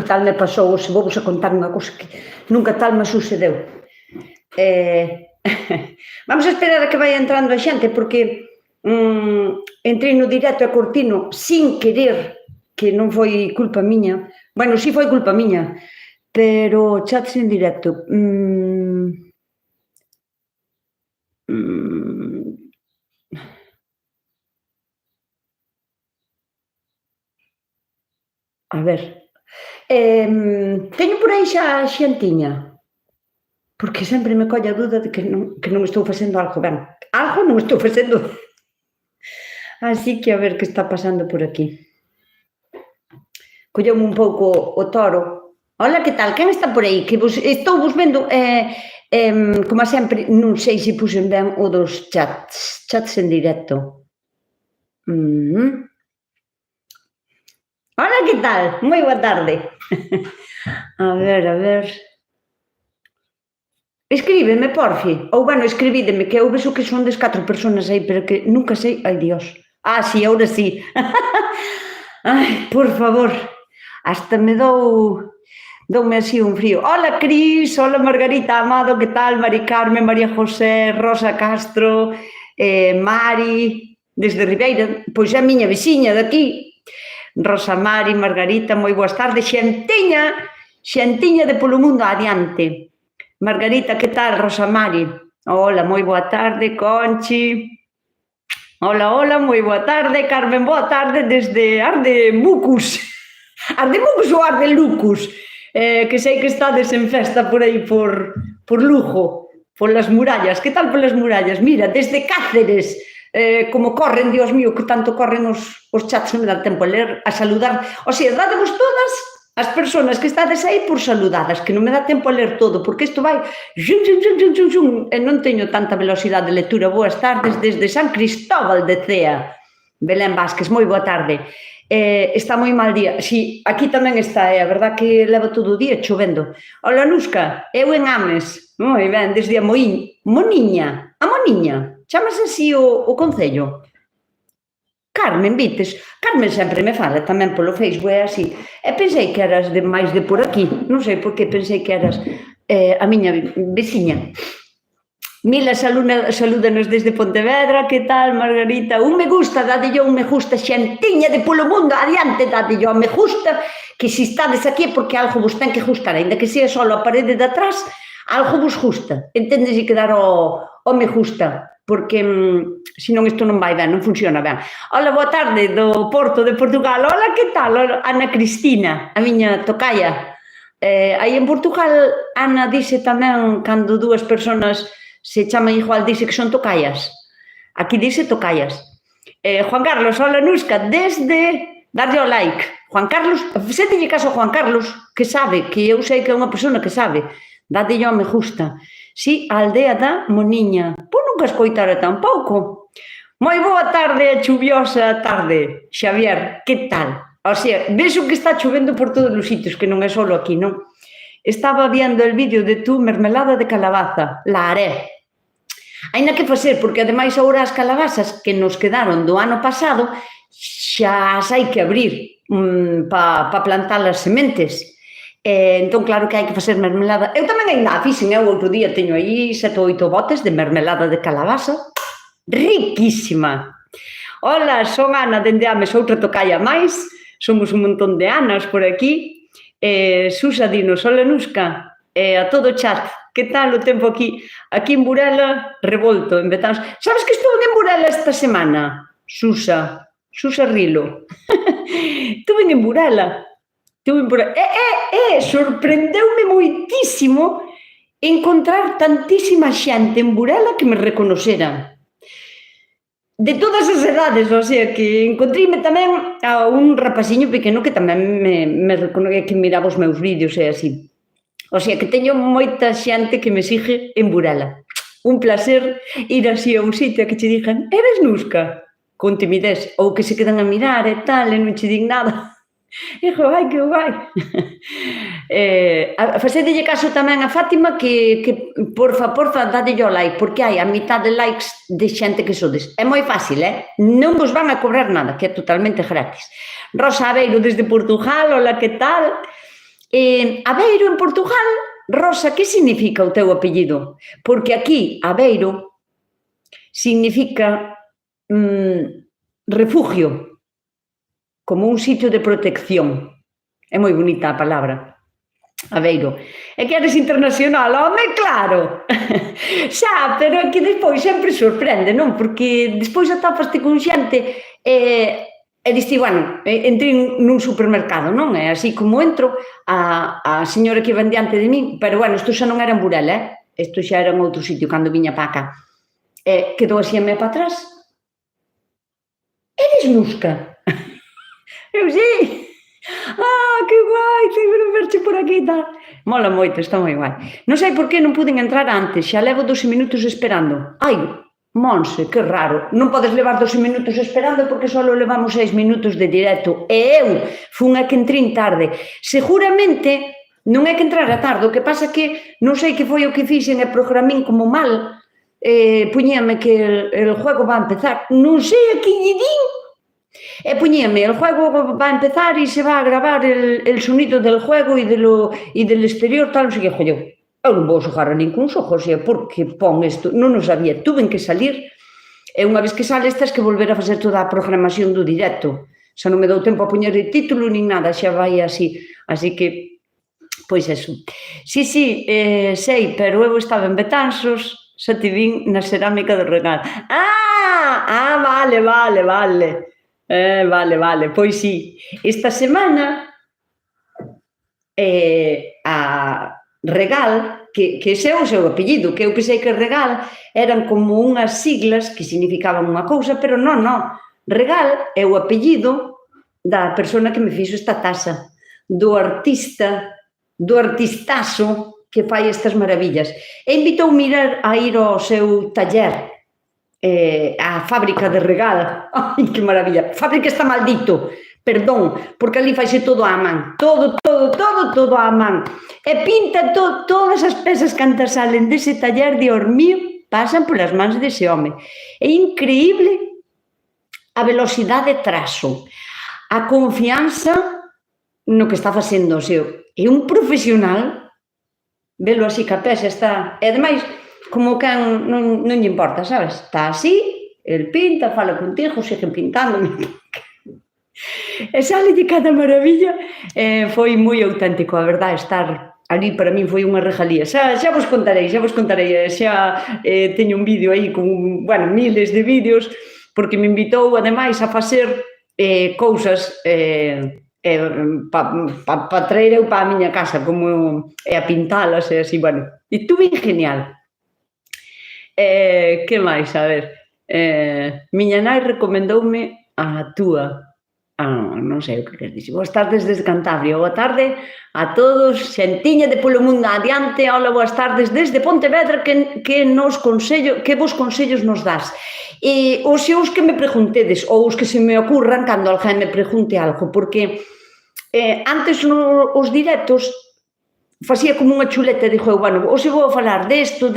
que tal me pasou hoxe, vou vos a contar unha cousa que nunca tal me sucedeu. Vamos a esperar a que vai entrando a xente, porque entrei no directo a Cortino sin querer, que non foi culpa miña. Bueno, sí foi culpa miña, pero chats en directo. A ver, teño por aí xa xentiña, porque sempre me colle a dúda de que non estou facendo algo ben. Algo non estou facendo. Así que a ver que está pasando por aquí. Colleume un pouco o toro. Hola, que tal? Quen está por aí? Que estou vos vendo, como sempre, non sei se puxen ben o dos chats en directo. Hola, que tal? Moi boa tarde. A ver. Escríbeme, porfi. Ou, bueno, escribídeme, que eu vexo que son des 4 personas aí, pero que nunca sei... Ai, Dios. Sí, ahora sí. Ai, por favor. Hasta me doume así un frío. Hola, Cris. Hola, Margarita Amado. Que tal? Mari Carmen, María José, Rosa Castro, Mari, desde Ribeira. Pois é a miña veciña daqui. Rosa Mari, Margarita, moi boas tardes. Xentiña de polo mundo adiante. Margarita, que tal? Rosa Mari. Hola, moi boa tarde. Conchi. Hola, moi boa tarde. Carmen, boa tarde desde Ardemucus. Ardemucus ou Ardelucus? Que sei que estades en festa por aí por Lugo, polas murallas. Que tal polas murallas? Mira, desde Cáceres. Como corren, Dios mío, que tanto corren os chats, non me dá tempo a ler, a saludar. O sea, dadevos todas as persoas que estades aí por saludadas, que non me dá tempo a ler todo, porque isto vai e non teño tanta velocidade de lectura. Boas tardes desde San Cristóbal de Cea. Belén Vázquez, moi boa tarde. Está moi mal día. Si, aquí tamén está, a verdad que leva todo o día chovendo. Hola, Nusca, eu en Ames. Moi ben, desde a Moniña. A Moniña. Chámase así o concello. Carmen, vites? Carmen sempre me fala tamén polo Facebook, é así. E pensei que eras máis de por aquí. Non sei por que pensei que eras a miña veciña. Mila, salúdanos desde Pontevedra. Que tal, Margarita? Un me gusta, dadelle un me gusta. Xentiña de polo mundo, adiante, dadelle un me gusta. Que se estades aquí é porque algo vos ten que gustar. Ainda que sea só a parede de atrás, algo vos gusta. Entendes e quedar o me gusta. Porque senón isto non vai ben, non funciona ben. Hola, boa tarde, do Porto de Portugal. Hola, que tal? Ana Cristina, a miña tocaya. Aí en Portugal, Ana dice tamén, cando dúas persoas se chaman igual, dice que son tocayas. Aquí dice tocayas. Juan Carlos, hola, Nusca, desde... Darlle ao like. Juan Carlos, fixételle caso a Juan Carlos, que sabe, que eu sei que é unha persona que sabe. Dadelle ao me gusta. Si, a aldea da Moniña. Pois nunca escoitara tampouco. Moi boa tarde, chuviosa tarde, Xavier, que tal? O sea, vexo que está chovendo por todos os sitios, que non é só aquí, non? Estaba viendo el vídeo de tu mermelada de calabaza, la haré. Haina que facer, porque ademais agora as calabazas que nos quedaron do ano pasado xa as hai que abrir para plantar as sementes. Entón, claro que hai que facer mermelada. Eu tamén ainda a fixen, eu outro día teño aí 7 ou 8 botes de mermelada de calabaza. Riquísima. Hola, son Ana dende Ames, outra tocaya máis. Somos un montón de Anas por aquí. Susa dinos, hola, Nusca. A todo o chat. Que tal o tempo aquí? Aquí en Burela, revolto, en Betáns. Sabes que estou en Burela esta semana? Susa Rilo. Estuve en Burela. Sorprendeume moitísimo encontrar tantísima xente en Burela que me reconoceran. De todas as edades, o sea, que encontríme tamén a un rapaciño pequeno que tamén me reconoce, que miraba os meus vídeos e así. O sea, que teño moita xente que me sigue en Burela. Un placer ir así a un sitio que che digan, eres Nusca? Con timidez, ou que se quedan a mirar e tal, e non che din nada. Dixo, ai, que guai. Facedelle caso tamén a Fátima que porfa, dadelle o like, porque hai a mitad de likes de xente que sodes. É moi fácil, non vos van a cobrar nada, que é totalmente gratis. Rosa Aveiro desde Portugal, hola, que tal? Aveiro, en Portugal, Rosa, que significa o teu apellido? Porque aquí, Aveiro, significa refugio, como un sitio de protección. É moi bonita a palabra, Aveiro. E que eres internacional, home, claro. Xa, pero é que despois sempre sorprende, non? Porque despois atopaste con xente e diste, bueno, entrei nun supermercado, non? E así como entro, a señora que iba diante de min, pero bueno, isto xa non era en Burela, isto xa era en outro sitio, cando viña para cá. Quedou así a mea para atrás. Eres Nusca? Eu sí. Que guai, tenho verche por aquí e tal. Mola moito, está moi guai. Non sei por que non puden entrar antes, xa levo 12 minutos esperando. Ai, Monse, que raro. Non podes levar 12 minutos esperando porque só levamos 6 minutos de directo. E eu fun a que entrín tarde. Seguramente non é que entrara tarde, o que pasa que non sei que foi o que fixen e programín como mal. Puñíame que el juego va a empezar. Non sei a que lle din. E poñíame, el juego va a empezar y se va a grabar el sonido del juego y del exterior, tal, non sei que, jolleu. Eu non vou xogar a ningún xogo, porque pon isto, non o sabía, tuven que salir, e unha vez que sales, tens que volver a facer toda a programación do directo. Xa non me dou tempo a poñer o título nin nada, xa vai así. Así que, pois eso. Sí, sei, pero eu estaba en Betanzos, xa te vin na cerámica do Regal. Vale. Vale, pois sí. Esta semana a Regal, que ese é o seu apellido, que eu pensei que Regal eran como unhas siglas que significaban unha cousa, pero non. Regal é o apellido da persona que me fixo esta taza, do artistazo que fai estas maravillas. E invitoume a ir ao seu taller, a fábrica de Regal. Ai, que maravilla. Fábrica está maldito, perdón, porque ali faise todo á man, todo á man. E pinta todas as pezas cantas salen dese taller de hormío, pasan polas mans dese home. É increíble a velocidade de trazo, a confianza no que está facendo o seu. É un profesional, velo así que a peza está... E ademais, como que non lle importa, sabes? Está así, el pinta, fala contigo, sigue pintando. E sale de cada maravilla. Foi moi auténtico, a verdade, estar ali para min foi unha regalía. Xa vos contarei, xa teño un vídeo aí con, bueno, miles de vídeos, porque me invitou, ademais, a facer cousas para traer eu para a miña casa, como a pintalas e así, bueno. E tuve genial. Que máis? A ver, miña nai recomendoume a túa, non sei o que quer dixer. Boas tardes desde Cantabria, boa tarde a todos, xentiña de polo mundo adiante, hola, boas tardes desde Pontevedra, que vos consellos nos das. E os que me preguntedes, ou os que se me ocurran cando alguén me pregunte algo, porque antes os directos facía como unha chuleta, dixo eu, bueno, hoxe vou falar desto,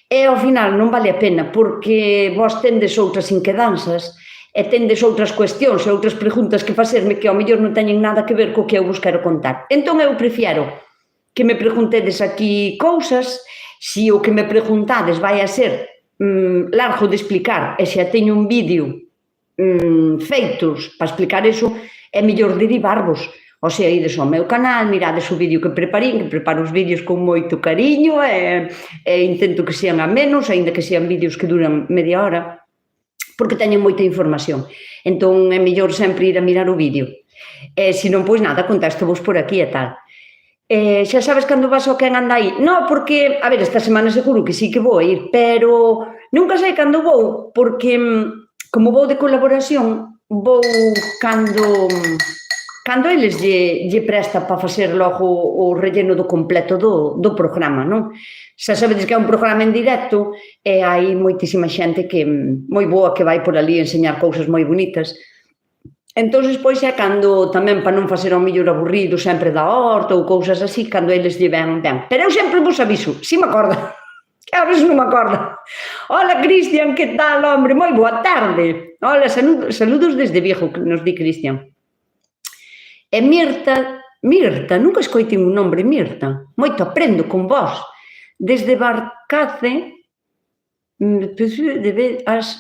e ao final non vale a pena, porque vos tendes outras inquedanzas e tendes outras cuestións e outras preguntas que facerme que ao mellor non teñen nada que ver co que eu vos quero contar. Entón eu prefiero que me preguntedes aquí cousas, se o que me preguntades vai a ser largo de explicar e xa teño un vídeo feitos para explicar eso, é mellor derivarvos. O sea, ides ao meu canal, mirades o vídeo que preparín, que preparo os vídeos con moito cariño e intento que sean amenos, aínda que sean vídeos que duran media hora, porque teñen moita información. Entón, é mellor sempre ir a mirar o vídeo. Se non, pois nada, contesto-vos por aquí e tal. Xa sabes cando vas ao quen anda aí? Non, porque, a ver, esta semana seguro que sí que vou ir, pero nunca sei cando vou, porque como vou de colaboración, vou cando eles lle presta para facer logo o relleno do completo do programa, non? Xa sabedes que é un programa en directo e hai moitísima xente que moi boa que vai por ali enseñar cousas moi bonitas. Entón, pois, é cando tamén para non facer ao mellor aburrido sempre da horta ou cousas así, cando eles lle ven. Pero eu sempre vos aviso, si me acordo. Que a veces non me acordo. Hola, Cristian, que tal, hombre? Moi boa tarde. Hola, saludos desde Vigo, que nos di Cristian. E Mirta Mirta, nunca escoitei un nombre Mirta. Moito aprendo con vos. Desde Barcace,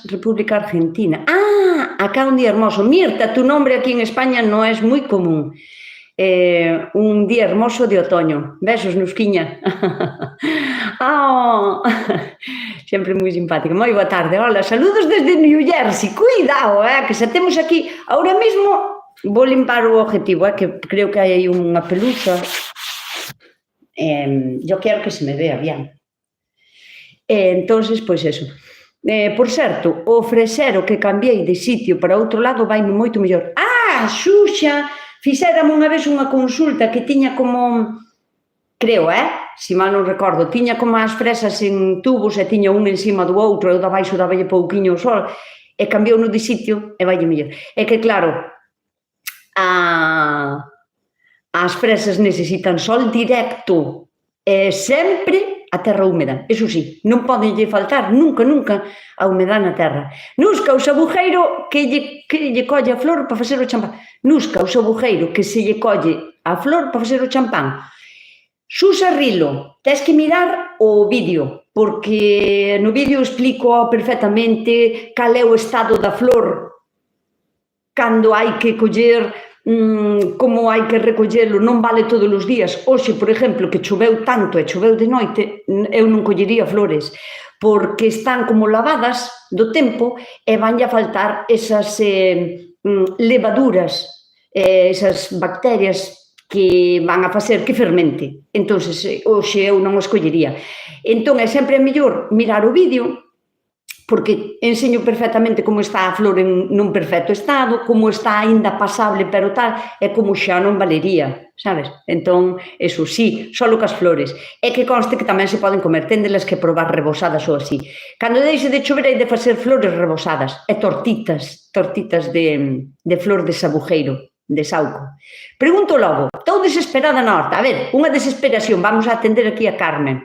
República Argentina. Ah, acá un día hermoso. Mirta, tu nombre aquí en España no es muy común. Un día hermoso de otoño. Besos, Nusquiña. Oh, sempre moi simpática. Moi boa tarde. Hola, saludos desde New Jersey. Cuidado, que se temos aquí... Ahora mesmo vou limpar o objetivo, que creo que hai aí unha pelusa. Yo quero que se me vea bien. Entonces, pois eso. Por certo, o frexero que cambiei de sitio para outro lado vaime moito mellor. Ah, Xuxa, fixérame unha vez unha consulta que tiña como, creo, si mal non recordo, tiña como as fresas en tubos e tiña un encima do outro, e o da baixo daballe pouquiño o sol, e cambiou no de sitio e vaille mellor. É que, claro, as fresas necesitan sol directo e sempre a terra húmeda. Eso sí, non pode lle faltar nunca, nunca a humedade na terra. Nusca, o sabujeiro que lle colle a flor para facer o champán. Nusca, o sabujeiro que se lle colle a flor para facer o champán. Susa Rilo, tes que mirar o vídeo, porque no vídeo explico perfectamente cal é o estado da flor, cando hai que coller, como hai que recollelo, non vale todos os días. Hoxe, por exemplo, que choveu tanto e choveu de noite, eu non collería flores, porque están como lavadas do tempo e vanlle a faltar esas levaduras, esas bacterias que van a facer que fermente. Entón, hoxe eu non o escollería. Entón, é sempre mellor mirar o vídeo, porque enseño perfectamente como está a flor nun perfecto estado, como está aínda pasable, pero tal, e como xa non valería, sabes? Entón, eso sí, só cas flores. É que conste que tamén se poden comer, téndelas que probar rebosadas ou así. Cando deixe de chover hai de facer flores rebosadas, e tortitas de flor de sabujeiro, de sauco. Pregunto logo, estou desesperada na horta. A ver, unha desesperación, vamos a atender aquí a Carmen.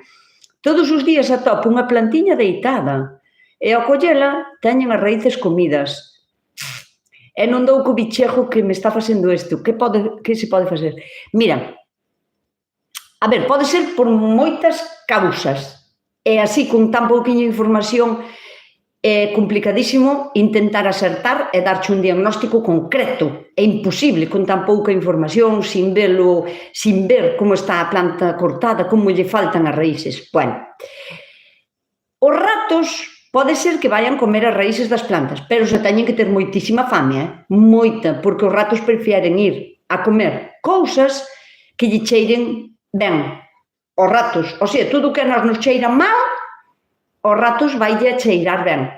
Todos os días atopo unha plantiña deitada, e ao collela teñen as raíces comidas. E non dou co bichejo que me está facendo isto. Que se pode facer? Mira, a ver, pode ser por moitas causas. E así, con tan pouquinha información, é complicadísimo intentar acertar e darche un diagnóstico concreto. É imposible con tan pouca información, sin ver como está a planta cortada, como lle faltan as raíces. Bueno, os ratos pode ser que vayan comer as raíces das plantas, pero se teñen que ter moitísima fame, moita, porque os ratos prefieren ir a comer cousas que lle cheiren ben. Os ratos, o sea, todo o que a nos cheira mal, os ratos vaille a cheirar ben.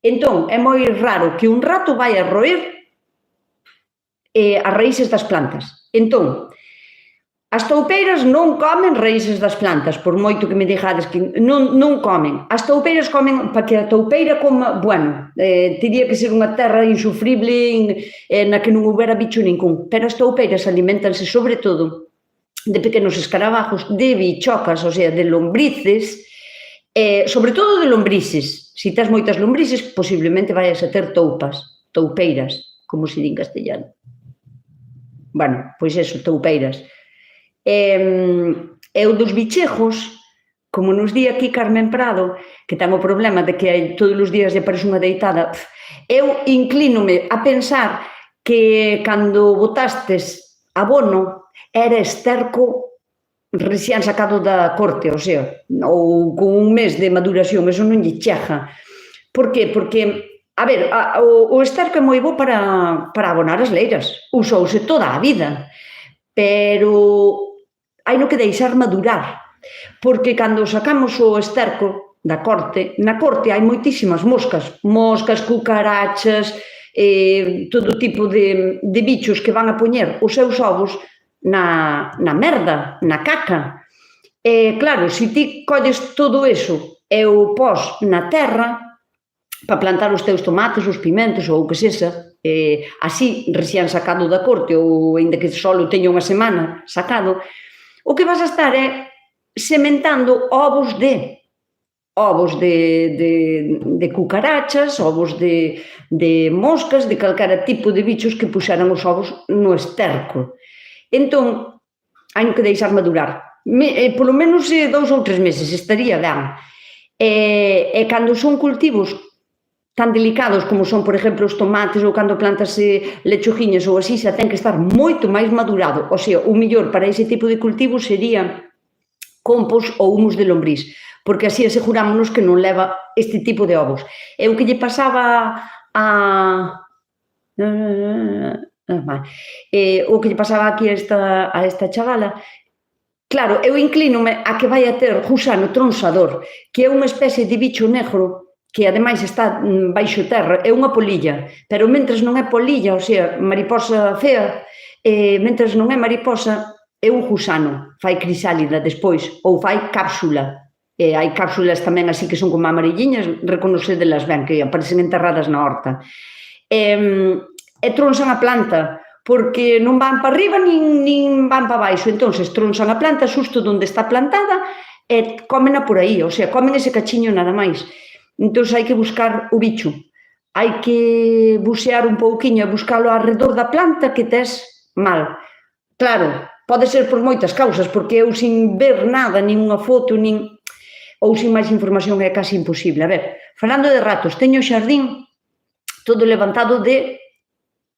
Entón, é moi raro que un rato vai a roer as raíces das plantas. Entón, as toupeiras non comen raíces das plantas, por moito que me dixades que non comen. As toupeiras comen, para que a toupeira coma, bueno, teria que ser unha terra insufrible na que non houbera bicho ningún, pero as toupeiras alimentanse sobre todo de pequenos escarabajos, de bichocas, o sea, de lombrices, sobre todo de lombrices. Se tes moitas lombrices, posiblemente vayas a ter toupeiras, como se di en castellano. Bueno, pois eso, toupeiras. E o dos bichejos, como nos di aquí Carmen Prado, que ten o problema de que todos os días lle aparece unha deitada, eu inclínome a pensar que cando botastes abono era esterco recién sacado da corte, o sea, ou con un mes de maduración, eso non lle chega. Por qué? Porque, a ver, o esterco é moi bo para abonar as leiras, usouse toda a vida, pero hai no que deixar madurar, porque cando sacamos o esterco da corte, na corte hai moitísimas moscas, cucarachas, todo tipo de bichos que van a poñer os seus ovos na merda, na caca. Claro, se ti colles todo eso e o pos na terra para plantar os teus tomates, os pimentos ou o que sexa, así, recién sacado da corte ou ainda que só o teña unha semana sacado, o que vas a estar é sementando ovos de cucarachas, ovos de moscas, de calquera tipo de bichos que puxeran os ovos no esterco. Entón, hai que deixar madurar. Polo menos 2 ou 3 meses estaría ben. E cando son cultivos tan delicados como son, por exemplo, os tomates ou cando plantas lechuguiñas ou así, xa ten que estar moito máis madurado. O sea, o mellor para ese tipo de cultivos sería compost ou humus de lombriz, porque así asegurámonos que non leva este tipo de ovos. E o que lle pasaba a... o que lle pasaba aquí a esta chavala, claro, eu inclínome a que vai a ter gusano tronsador, que é unha especie de bicho negro que ademais está baixo terra, é unha polilla, pero mentres non é polilla, o sea, mariposa fea, mentres non é mariposa, é un gusano, fai crisálida despois, ou fai cápsula. Hai cápsulas tamén así que son como amarilliñas, reconocedelas ben, que aparecen enterradas na horta. E tronsan a planta, porque non van para arriba nin van para baixo, entón tronsan a planta xusto onde está plantada e cómena por aí, o sea, comen ese cachiño nada máis. Entón hai que buscar o bicho, hai que buxear un pouquiño e buscalo alrededor da planta que tes mal. Claro, pode ser por moitas causas, porque eu sin ver nada, nin unha foto, ou sin máis información é casi imposible. A ver, falando de ratos, teño o xardín todo levantado de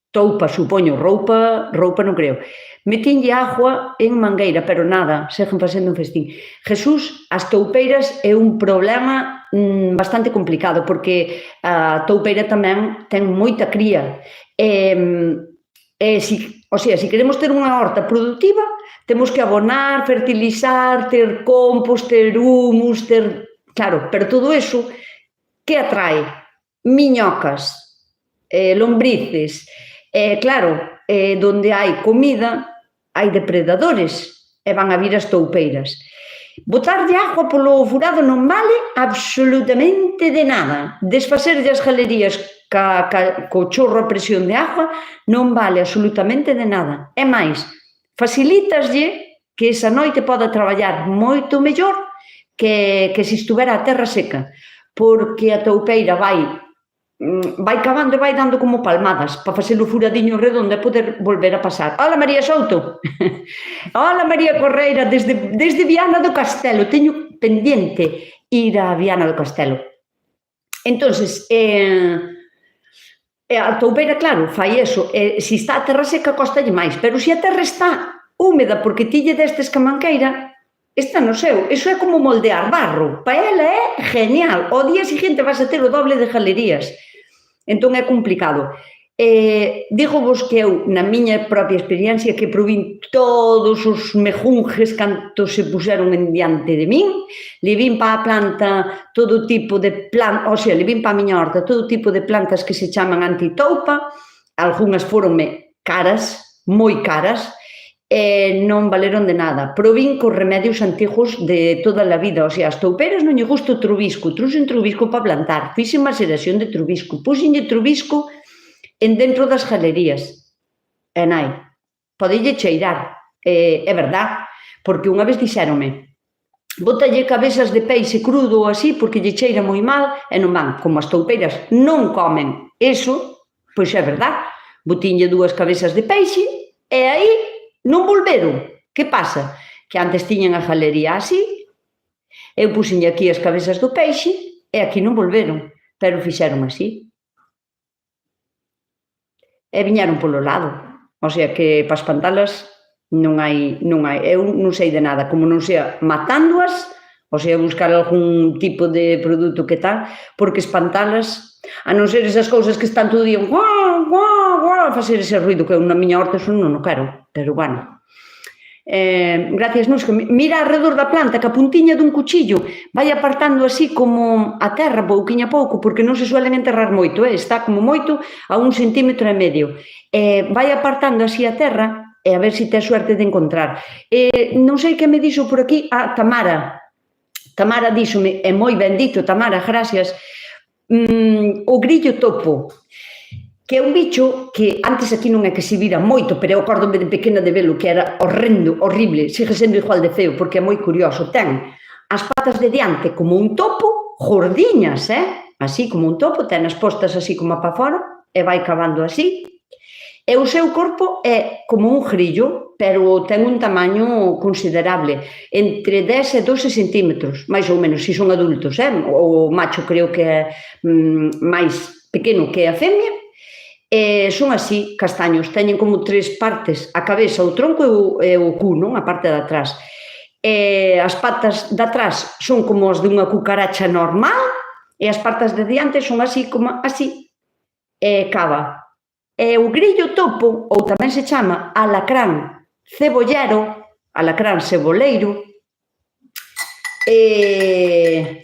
toupa, supoño, roupa non creo. Metinlle agua en mangueira, pero nada, seguen facendo un festín. Jesús, as toupeiras é un problema bastante complicado, porque a toupeira tamén ten moita cría. O sea, se queremos ter unha horta productiva, temos que abonar, fertilizar, ter compost, ter humus, ter... Claro, pero todo eso, que atrae? Miñocas, lombrices, claro, donde hai comida, hai depredadores, e van a vir as toupeiras. Botarlle agua polo furado non vale absolutamente de nada. Desfacerlle as galerías co chorro a presión de agua non vale absolutamente de nada. É máis, facilítaslle que esa noite poda traballar moito mellor que se estuvera a terra seca, porque a toupeira vai cavando e vai dando como palmadas para facer o furadiño redondo e poder volver a pasar. Hola, María Souto. Hola, María Correira, desde Viana do Castelo. Teño pendiente ir a Viana do Castelo. Entonces, a toupeira, claro, fai eso. Se está a terra seca, costalle máis. Pero se a terra está húmeda porque tille destes que a manqueira, está no seu. Eso é como moldear barro. Para ela é genial. O día seguinte vas a ter o doble de galerías. Entón é complicado. Digo-vos que eu, na miña propia experiencia, que probín todos os mejunjes cantos se puxeron en diante de min, le vin para a planta todo tipo de plantas, o sea, le vin para a miña horta todo tipo de plantas que se chaman antitoupa, algunhas foronme caras, moi caras, e non valeron de nada. Probín cos remedios antigos de toda a vida, o sea, as toupeiras non lle gusta o trubisco, trouxen trubisco para plantar, fixen maceración de trubisco, puxenlle trubisco en dentro das galerías. E nai, podelle cheirar, é verdad, porque unha vez dixéronme, bótalle cabezas de peixe crudo ou así, porque lle cheira moi mal, e non van, como as toupeiras non comen eso, pois é verdad, botinlle 2 cabezas de peixe, e aí non volveron. Que pasa? Que antes tiñan a galería así, eu puxenlle aquí as cabezas do peixe e aquí non volveron, pero fixeron así. E viñeron polo lado. O sea que para espantalas non hai, eu non sei de nada, como non sea matándoas, o sea, buscar algún tipo de produto que tal, porque espantalas, a non ser esas cousas que están todo o día guau, guau, guau, a facer ese ruido que eu na miña horta eso non o quero, pero bueno. Gracias, Nusca. Mira alrededor da planta que a puntiña dun cuchillo vai apartando así como a terra pouquiño a pouco, porque non se suelen enterrar moito, está como moito a 1,5 centímetros. Vai apartando así a terra e a ver se tes suerte de encontrar. Non sei que me dixo por aquí a Tamara. Tamara díxome, é moi ben dito, Tamara, gracias, o grillo topo, que é un bicho que antes aquí non é que se vira moito, pero eu acórdome de pequena de velo, que era horrendo, horrible, sigue sendo igual de feo, porque é moi curioso. Ten as patas de diante como un topo, gordiñas, así como un topo, ten as postas así como para fora, e vai cavando así, E o seu corpo é como un grillo, pero ten un tamaño considerable, entre 10 e 12 centímetros, máis ou menos, se son adultos, o macho creo que é máis pequeno que a femia, son así, castaños, teñen como tres partes, a cabeza, o tronco e o cu, non? A parte de atrás. As patas de atrás son como as dunha cucaracha normal e as patas de diante son así como así, cava. E o grillo topo, ou tamén se chama alacrán cebollero, alacrán ceboleiro,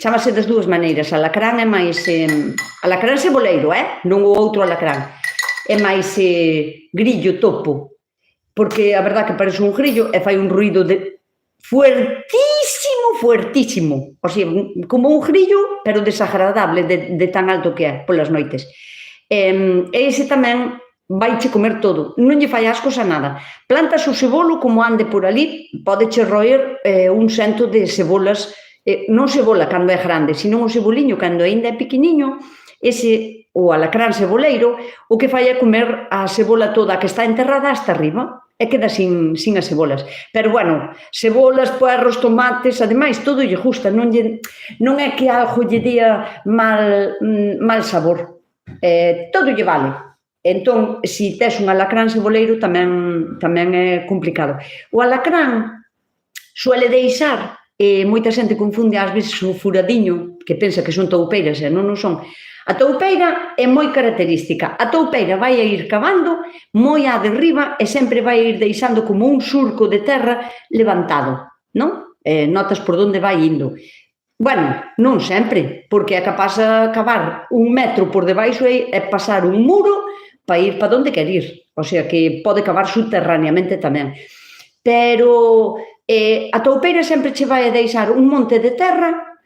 chamase das dúas maneiras, alacrán é máis alacrán ceboleiro, non o outro alacrán, é máis grillo topo, porque a verdad que parece un grillo e fai un ruido de fuertísimo, fuertísimo, o sea, como un grillo, pero desagradable de tan alto que é polas noites. E ese tamén vaiche comer todo, non lle fai ascos a nada. Plantas o cebolo como ande por ali, podeche roer un cento de cebolas, non cebola cando é grande, senón o ceboliño cando ainda é pequeniño, ese, o alacrán ceboleiro, o que fai é comer a cebola toda que está enterrada hasta arriba, e queda sin as cebolas. Pero, bueno, cebolas, puerros, tomates, ademais, todo lle gusta, non é que algo lle dea mal sabor, todo lle vale. Entón, se tes un alacrán ceboleiro tamén é complicado. O alacrán suele deixar, moita xente confunde ás veces o furadiño, que pensa que son toupeiras, e non o son. A toupeira é moi característica. A toupeira vai a ir cavando moi á derriba e sempre vai a ir deixando como un surco de terra levantado, non? Notas por onde vai indo. Bueno, non sempre, porque é capaz de cavar 1 metro por debaixo e pasar un muro para ir para onde quer ir. O sea, que pode cavar subterraneamente tamén. Pero a toupeira sempre che vai a deixar un monte de terra,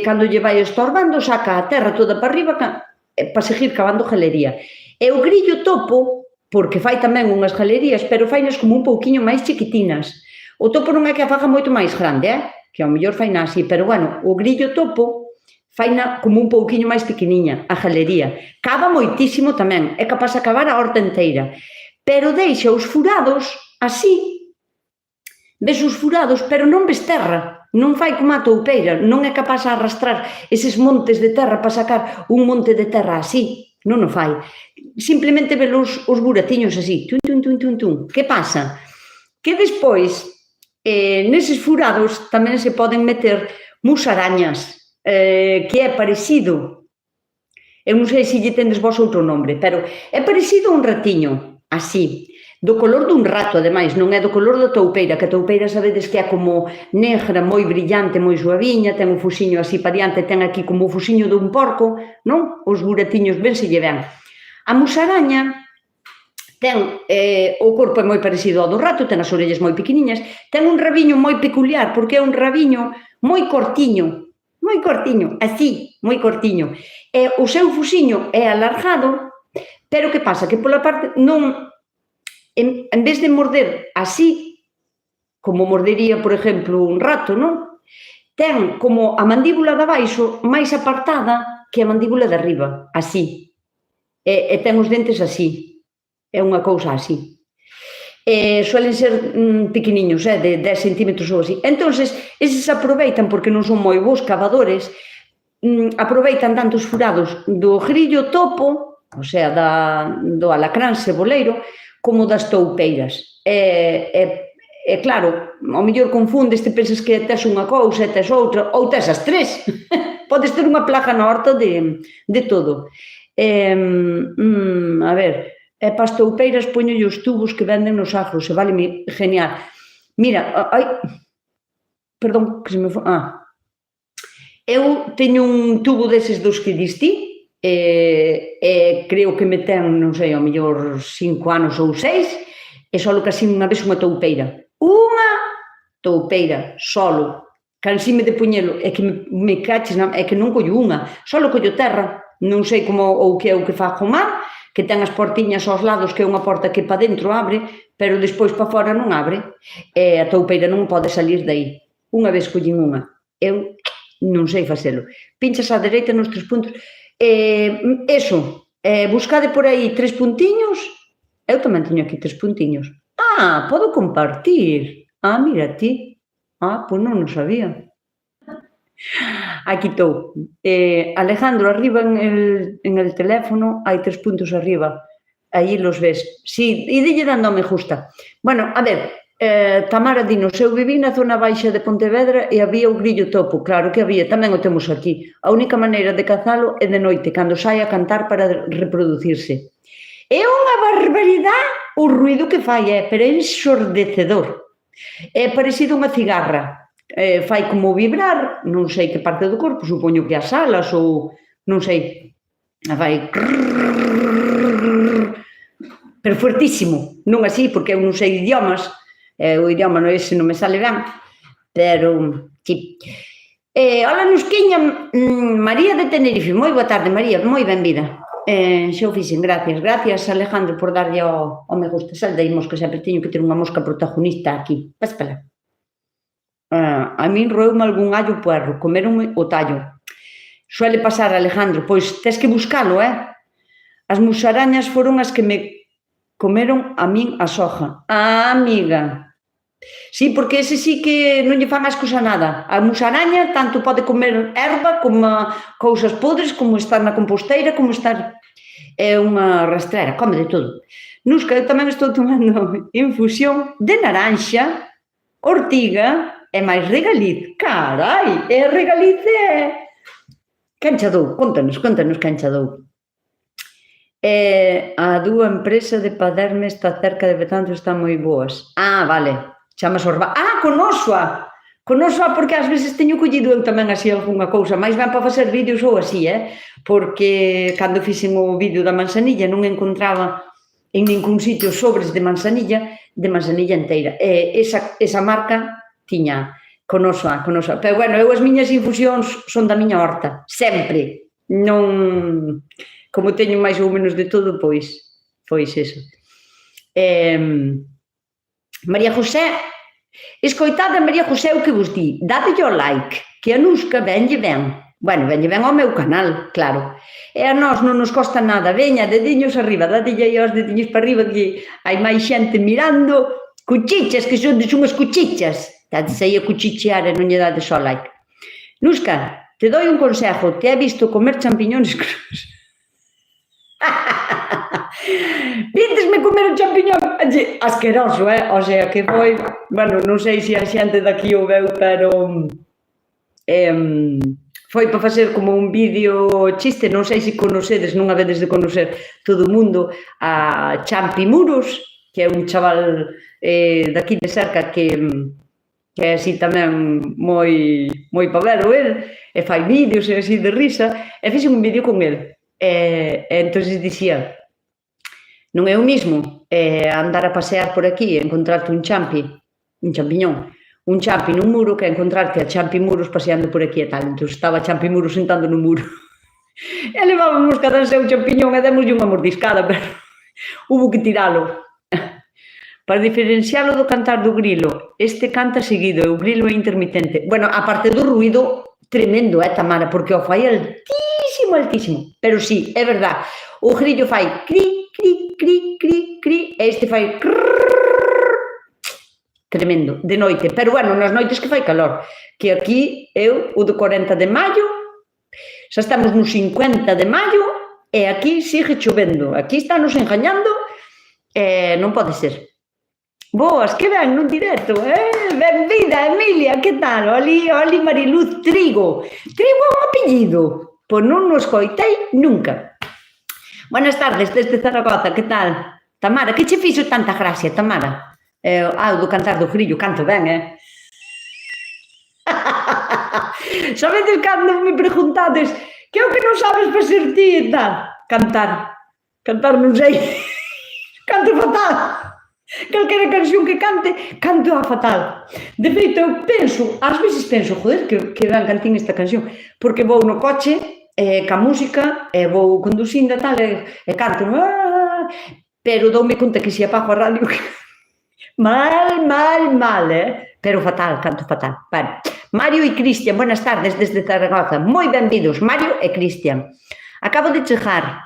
cando lle vai estorbando, saca a terra toda para arriba para seguir cavando galería. E o grillo topo, porque fai tamén unhas galerías, pero fainas como un pouquiño máis chiquitinas. O topo non é que a faga moito máis grande, que ao mellor faina así, pero, bueno, o grillo topo faina como un pouquiño máis pequeniña, a galería. Cava moitísimo tamén, é capaz de cavar a horta inteira, pero deixa os furados así, ves os furados, pero non ves terra, non fai como a toupeira, non é capaz de arrastrar eses montes de terra para sacar un monte de terra así, non o fai. Simplemente ve os buratiños así, tun, tun, tun, tun, tun. Que pasa? Que despois, neses furados tamén se poden meter musarañas, que é parecido, eu non sei se lle tendes vos outro nombre, pero é parecido a un ratiño, así, do color dun rato, ademais, non é do color da toupeira, que a toupeira sabedes que é como negra, moi brillante, moi suaviña, ten un fusiño así para diante, ten aquí como o fusiño dun porco, non? Os buratiños ben se lle ven. A musaraña ten, o corpo é moi parecido ao do rato, ten as orellas moi pequeniñas, ten un rabiño moi peculiar, porque é un rabiño moi cortiño, así, moi cortiño. E o seu fusiño é alargado, pero que pasa? Que pola parte non, en vez de morder así, como mordería, por exemplo, un rato, non? Ten como a mandíbula de abaixo máis apartada que a mandíbula de arriba, así. E ten os dentes así. É unha cousa así. Suelen ser pequeniños, de 10 centímetros ou así. Entón, eses aproveitan, porque non son moi bons cavadores, aproveitan tanto os furados do grillo topo, o sea, do alacrán ceboleiro, como das toupeiras. E claro, ao mellor confundes, te pensas que tes unha cousa e tes outra, ou tes as tres. Podes ter unha plaga na horta de todo. A ver... E para as toupeiras poñolle os tubos que venden nos agros, e vale genial. Mira, perdón, que se me foi... Eu teño un tubo deses dos que distí, e creo que me ten, non sei, ao mellor 5 anos ou 6, e só que así unha vez unha toupeira. Unha toupeira, solo. Cansime de poñelo, é que me caches, é que non collo unha, só collo terra, non sei como ou que é o que fago mar, que ten as portiñas aos lados, que é unha porta que para dentro abre, pero despois para fora non abre, e a toupeira non pode salir dai. Unha vez collín unha. Eu non sei facelo. Pinchas á dereita nos 3 puntos. Eso, buscade por aí 3 puntiños, Eu tamén teño aquí 3 puntiños. Ah, podo compartir. Ah, mira ti. Ah, pois non o sabía. Aquí estou. Alejandro, arriba en el teléfono hai 3 puntos arriba. Aí los ves. Sí, e dille dando a me gusta. Bueno, a ver, Tamara dinos, eu viví na zona baixa de Pontevedra e había o grillo topo. Claro que había, tamén o temos aquí. A única maneira de cazalo é de noite, cando sai a cantar para reproducirse. É unha barbaridade o ruido que fai, pero é ensordecedor. É parecido a unha cigarra. Fai como vibrar, non sei que parte do corpo, supoño que as alas ou non sei. Fai pero fuertísimo, non así, porque eu non sei idiomas, o idioma ese non me sale ben, pero, sí. Hola, Nusquiña, María de Tenerife, moi boa tarde, María, moi benvida. Xa o fixen, gracias, Alejandro, por darlle ao me gusta, dei mosca, sempre teño que ter unha mosca protagonista aquí, páspala. A min roeume algún allo puerro, comeronme o tallo. Suele pasar, Alejandro, pois tes que buscalo, As musarañas foron as que me comeron a min a soja. Ah, amiga. Sí, porque ese sí que non lle fan ascos a nada. A musaraña tanto pode comer erva como cousas podres, como estar na composteira, como estar... É unha rastrera, come de todo. Nusca, eu tamén estou tomando infusión de naranxa, ortiga e máis regaliz. Carai, e regaliz é... Quen cha dou? Contanos quen cha dou. A dúa empresa de Paderme está cerca de Betanzos, están moi boas. Ah, vale, chamas Orba. Ah, Conosua, porque ás veces teño collido eu tamén así algunha cousa, máis ben para facer vídeos ou así, porque cando fixen o vídeo da manzanilla non encontraba en ningún sitio sobres de manzanilla enteira. Esa marca tiña Conosua. Pero bueno, eu as miñas infusións son da miña horta, sempre. Non... Como teño máis ou menos de todo, pois eso. María José, escoitada María José o que vos di, dadelle o like, que a Nusca venlle ben. Bueno, venlle ben ao meu canal, claro. E a nós non nos costa nada, veña, dediños arriba, dadelle aí os dediños para arriba, que hai máis xente mirando, cuchichas, que son unhas cuchichas. Dades aí a cuchichear e non lle dades o like. Nusca, te doi un consejo, te he visto comer champiñones cruz. Vítesme comer un champiñón asqueroso, o sea, que foi, bueno, non sei se a xente daqui o veu, pero foi para facer como un vídeo chiste, non sei se conocedes, non habedes de conocer todo o mundo, a Champi Muros, que é un chaval daqui de cerca que é así tamén moi pavero el, e fai vídeos e así de risa, e fixe un vídeo con el. Entonces dicía, non é o mismo andar a pasear por aquí e encontrarte un champiñón, un champi nun muro que encontrarte a Champi Muros paseando por aquí e tal. Entón estaba Champi Muros sentando no muro e levábamos cada seu champiñón e démoslle unha mordiscada, pero hubo que tiralo. Para diferencialo do cantar do grilo, este canta seguido e o grilo é intermitente. Bueno, aparte do ruido tremendo, Tamara, porque o fai altísimo, pero sí, é verdad, o grillo fai cri, cri, cri, cri, cri, e este fai crrrr, tremendo, de noite, pero bueno, nas noites que fai calor, que aquí eu, o do 40 de maio, xa estamos no 50 de maio, e aquí sigue chovendo, aquí estános engañando, non pode ser. Boas, que ben, nun directo, benvida, Emilia, que tal? Oli Mariluz Trigo é un apellido, pois non o escoitei nunca. Buenas tardes, desde Zaragoza, que tal? Tamara, que che fixo tanta gracia, Tamara? O do cantar do grillo, canto ben, Sabedes cando me preguntades que é o que non sabes facer ti e tal? Cantar non sei, canto fatal. Calquera canción que canto a fatal. De feito, eu penso, ás veces penso, joder, que ben cantín esta canción, porque vou no coche, ca música, e vou conducindo e tal, e canto, pero doume conta que se apago a radio, mal, pero fatal, canto fatal. Bueno, Mario e Cristian, buenas tardes desde Zaragoza, moi benvidos, Mario e Cristian. Acabo de chegar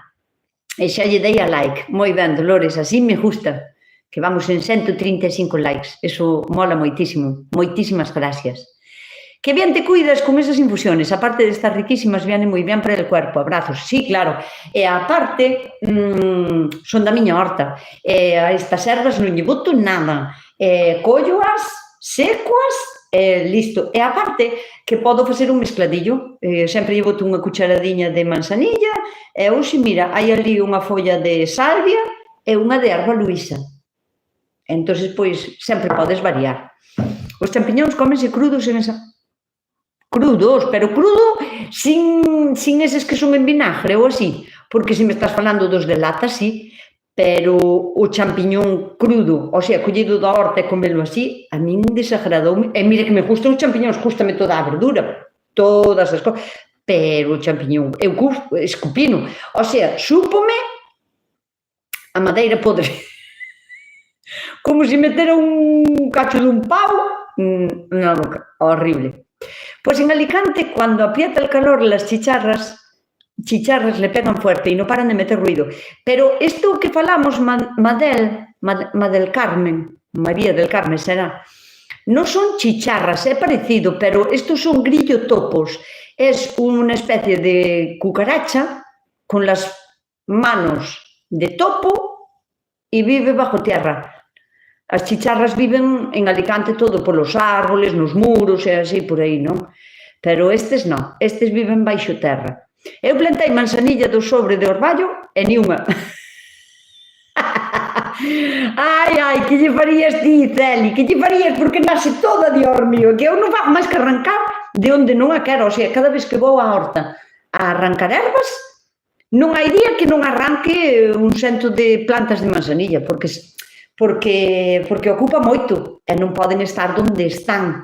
E xa lle dei a like. Moi ben, Dolores, así me gusta. Que vamos en 135 likes. Eso mola moitísimo. Moitísimas gracias. Que bien te cuidas con esas infusiones. Aparte de estar riquísimas, vienen moi ben para el cuerpo. Abrazos. Sí, claro. E aparte, son da miña horta. A estas ervas non lle boto nada. Colloas, secoas, listo. E aparte, que podo facer un mescladillo. Sempre lle boto unha cucharadiña de manzanilla. E hoxe, mira, hai ali unha folla de salvia e unha de erva luisa. Entón, pois, sempre podes variar. Os champiñóns cómense crudos en esa... Crudos, pero crudo sin eses que son en vinagre ou así. Porque se me estás falando dos de lata, sí, pero o champiñón crudo, o sea, collido da horta e comelo así, a min desagradoume. E mira que me gustan os champiñóns, gustame toda a verdura, todas as cosas, pero o champiñón, eu escupino. O sea, súpome a madeira podre. Como se metera un cacho dun pau na boca. Horrible. Pois en Alicante, cando aprieta el calor, las chicharras le pegan fuerte e non paran de meter ruido. Pero isto que falamos, María del Carmen será, non son chicharras, é parecido, pero estos son grillotopos. Es unha especie de cucaracha con las manos de topo e vive bajo tierra. As chicharras viven en Alicante todo polos árboles, nos muros e así por aí, non? Pero estes non, estes viven baixo terra. Eu plantei manzanilla do sobre de orballo e ni unha. Ai, que lle farías ti, Celi? Que lle farías? Porque nace toda, Dios mío, que eu non fago máis que arrancar de onde non a quero. O sea, cada vez que vou á horta a arrancar ervas, non hai día que non arranque un cento de plantas de manzanilla, porque ocupa moito e non poden estar onde están.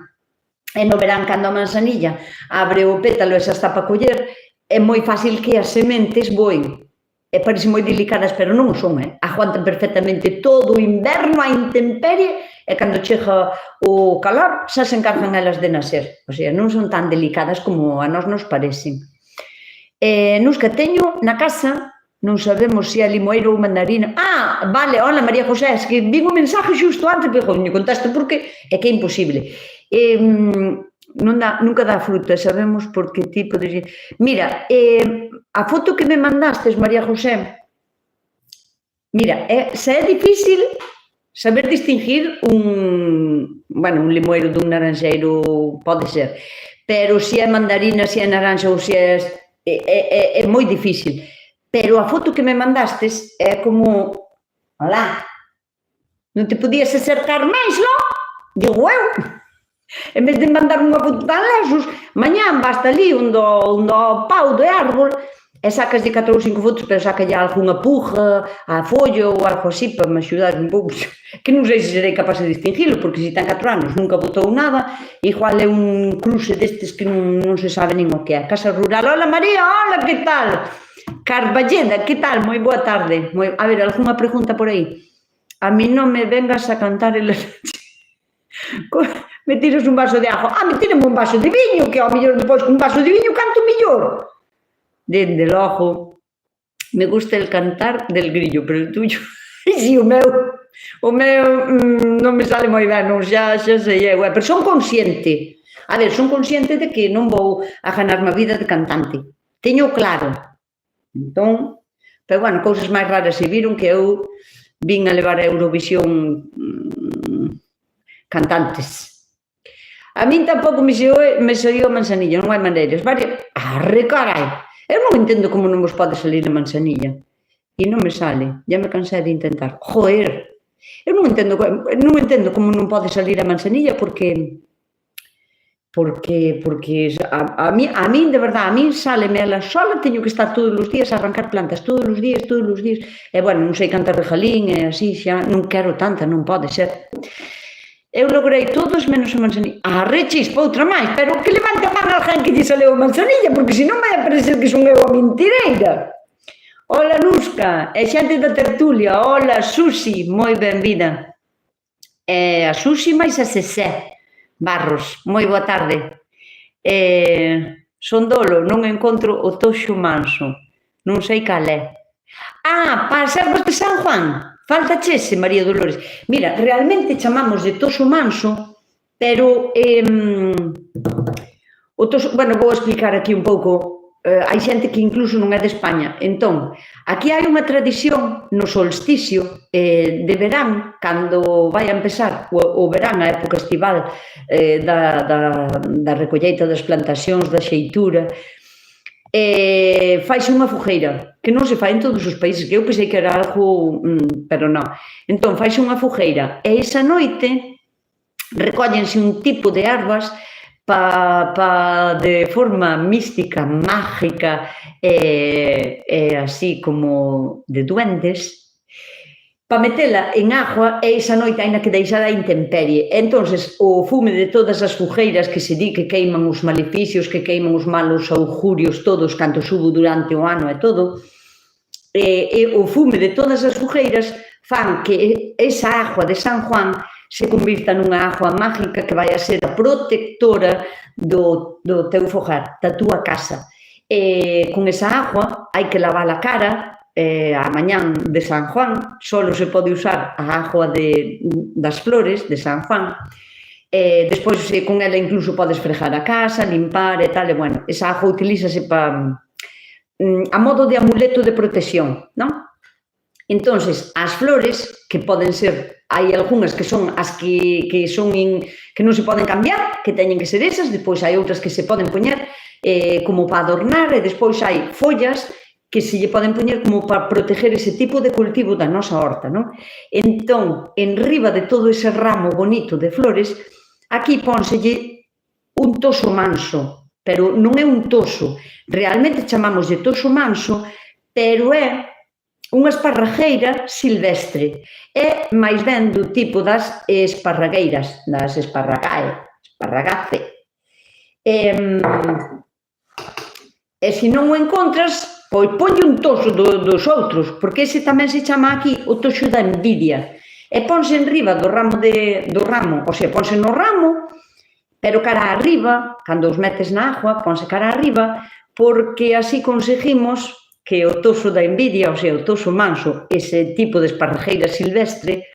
E no verán, cando a manzanilla abre o pétalo e xa está para coller, é moi fácil que as sementes voen. E parece moi delicadas, pero non o son, aguantan perfectamente todo o inverno a intemperie e cando chega o calor xa se encargan elas de nacer. O sea, non son tan delicadas como a nós nos parecen. Nos que teño na casa, non sabemos se é limoeiro ou mandarina. Vale, hola María José, es que vi un mensaje xusto antes, pero me contaste porque é que é imposible. Nunca dá fruta, sabemos por que tipo de... Mira, a foto que me mandastes, María José, mira, se é difícil saber distinguir un limoeiro dun naranxeiro, pode ser, pero se é mandarina, se é naranxa ou se é moi difícil. Pero a foto que me mandastes é como... Olá, non te podías acercar máis, non? Digo eu. En vez de mandar unha foto tan lexos, mañán basta ali un do pau do árbol e sacas de 4 ou 5 fotos, pero saca ya algunha puja, a follo ou algo así para me axudar un pouco. Que non sei se serei capaz de distinguilo, porque se ten 4 anos nunca botou nada, igual é un cruce destes que non se sabe nin o que é. Casa rural. Hola María, hola, que tal? Carballeda, que tal? Moi boa tarde. A ver, algunha pregunta por aí? A mí non me vengas a cantar el... Me tiras un vaso de ajo. Me tírame un vaso de viño, que ao mellor depois con un vaso de viño canto mellor. Dende logo, me gusta el cantar del grillo, pero el tuyo... Si, o meu non me sale moi ben, non xa sei eu. Pero son consciente. A ver, son consciente de que non vou a ganarme a vida de cantante. Teño claro. Entón, pero bueno, cousas máis raras se viron que eu vin a levar a Eurovisión cantantes. A min tampouco me saiu a manzanilla, non hai maneiras. Arre, carai! Eu non entendo como non vos pode salir a manzanilla. E non me sale, ya me cansei de intentar. Joder! Eu non entendo como non pode salir a manzanilla porque a min, de verdad, a min sáleme ela sola, teño que estar todos os días a arrancar plantas, todos os días, e, bueno, non sei cantar rejalín, e así, xa, non quero tanta, non pode ser. Eu logrei todos menos a manzanilla. Rechispa, outra máis, pero que levante a man alguén que lle saleu a manzanilla, porque senón vai a parecer que son eu a mentireira. Hola, Nusca, e xente da tertulia, hola, Susi, moi benvida. A Susi máis a Sesé. Barros, moi boa tarde. Son dolo, non encontro o toxo manso. Non sei cal é. Para as ervas de San Juan, falta chese, María Dolores. Mira, realmente chamamos de toso manso, pero o toso, bueno, vou explicar aquí un pouco. Hai xente que incluso non é de España. Entón, aquí hai unha tradición no solsticio de verán, cando vai a empezar o verán, a época estival da recolleita das plantacións, da xeitura, faise unha fogueira, que non se fai en todos os países, que eu pensei que era algo, pero non. Entón, faise unha fogueira, e esa noite recóllense un tipo de ervas de forma mística, mágica, así como de duendes, para metela en agua e esa noite aínda que deixada a intemperie. Entonces, o fume de todas as fogueiras que se di que queiman os maleficios, que queiman os malos augurios todos canto subo durante o ano e todo, o fume de todas as fogueiras fan que esa agua de San Juan se convirta nunha agua mágica que vai a ser a protectora do teu fogar, da túa casa. Con esa agua hai que lavar a cara a mañán de San Juan, só se pode usar a agua das flores de San Juan. Despois con ela incluso podes fregar a casa, limpar e tal, e bueno, esa agua utilízase a modo de amuleto de protección, non? Entonces, as flores, que poden ser, hai algunhas que son as que non se poden cambiar, que teñen que ser esas, despois hai outras que se poden poñer como para adornar, e despois hai follas que se lle poden poñer como para proteger ese tipo de cultivo da nosa horta, non? Entón, en riba de todo ese ramo bonito de flores, aquí pónselle un toso manso, pero non é un toso, realmente chamamos de toso manso, pero é unha esparragueira silvestre. É máis ben do tipo das esparragueiras, das esparragace. E se non o encontras, pois ponlle un toso dos outros, porque ese tamén se chama aquí o toxo da envidia. E ponse en riba do ramo, o sea, ponse no ramo, pero cara arriba, cando os metes na agua, ponse cara arriba, porque así conseguimos que o toso da envidia, o sea, o toso manso, ese tipo de esparragueira silvestre,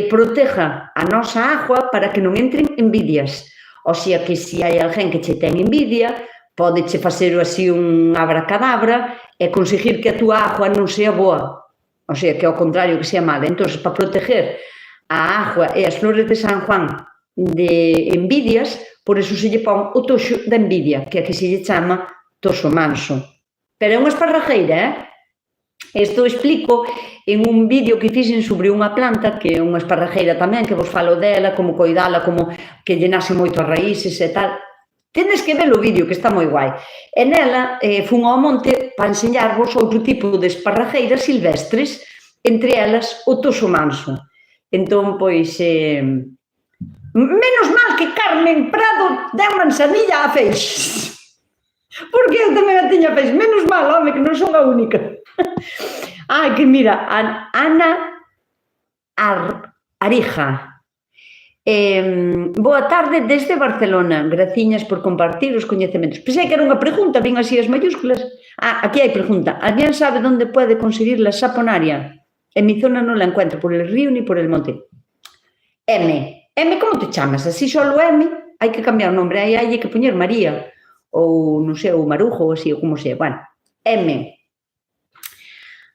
proteja a nosa agua para que non entren envidias. O sea, que se hai alguén que che ten envidia, podeche facer así un abracadabra e conseguir que a túa agua non sea boa. O sea, que ao contrario, que sea mala. Entón, para proteger a agua e as flores de San Juan de envidias, por eso se lle pon o toxo da envidia, que aquí se lle chama toso manso. Pero é unha esparragueira, Isto explico en un vídeo que fixen sobre unha planta, que é unha esparragueira tamén, que vos falo dela, como coidala, como que lle nase moito as raíces e tal. Tedes que ver o vídeo, que está moi guai. E nela fun ao monte para enseñarvos outro tipo de esparragueiras silvestres, entre elas o toso manso. Entón, pois, menos mal que Carmen Prado deu manzanilla a Feixes. Porque eu tamén a tiña Feixes. Menos mal, home, que non son a única. Ai, que mira, Ana Arija. Boa tarde desde Barcelona. Graciñas por compartir os coñecementos. Pensei que era unha pregunta, vin así as mayúsculas. Aquí hai pregunta. ¿Alguén sabe onde pode conseguir la saponaria? En mi zona non la encuentro por el río ni por el monte. M, como te chamas? Así solo M? Hai que cambiar o nombre. Aí hai que poñer María. Ou, non sei, ou Marujo, ou así, ou como sei. Bueno, M.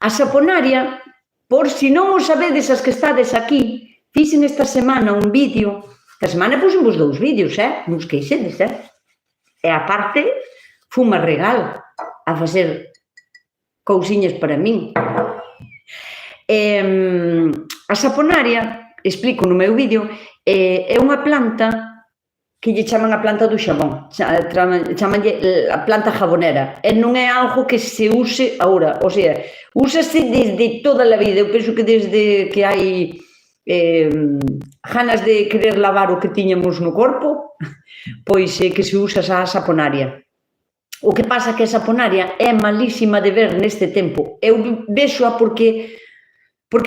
A saponaria, por si non o sabedes as que estades aquí, fixen esta semana un vídeo, esta semana puxemos 2 vídeos, non os queixedes, e aparte, fuma regal a facer cousiñas para min. A saponaria, explico no meu vídeo, é unha planta que lle chaman a planta do xabón, chamanlle a planta jabonera, e non é algo que se use agora, o sea, úsase desde toda a vida. Eu penso que desde que hai ganas de querer lavar o que tiñamos no corpo, pois que se usa a saponaria. O que pasa que a saponaria é malísima de ver neste tempo. Eu vexoa porque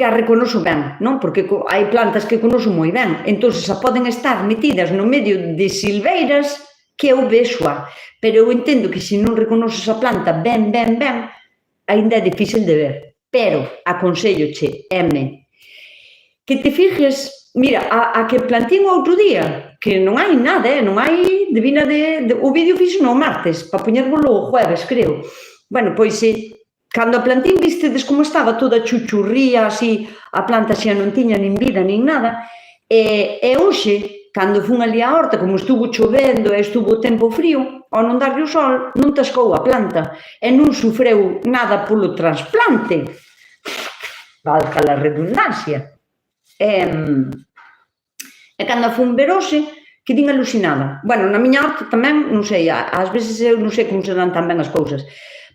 a reconoxo ben, non? Porque hai plantas que conoxo moi ben. Entón, poden estar metidas no medio de silveiras que eu vexoa. Pero eu entendo que se non reconoxo esa planta ben, ainda é difícil de ver, pero aconselloche, M, que te fijes, mira, a que plantín o outro día, que non hai nada, non hai, devina o vídeo fixo no martes, para poñérvolo o jueves, creo. Bueno, pois, cando a plantín, vistedes como estaba toda chuchurría, así, a planta xa non tiña nin vida, nin nada, e hoxe, cando fun ali á horta, como estuvo chovendo e estuvo o tempo frío, ao non darlle o sol, non tascou a planta e non sufreu nada polo trasplante. Valga a redundancia. E cando a fun ver hoxe, quedín alucinada. Bueno, na miña horta tamén, non sei, ás veces eu non sei como se dan tan ben as cousas.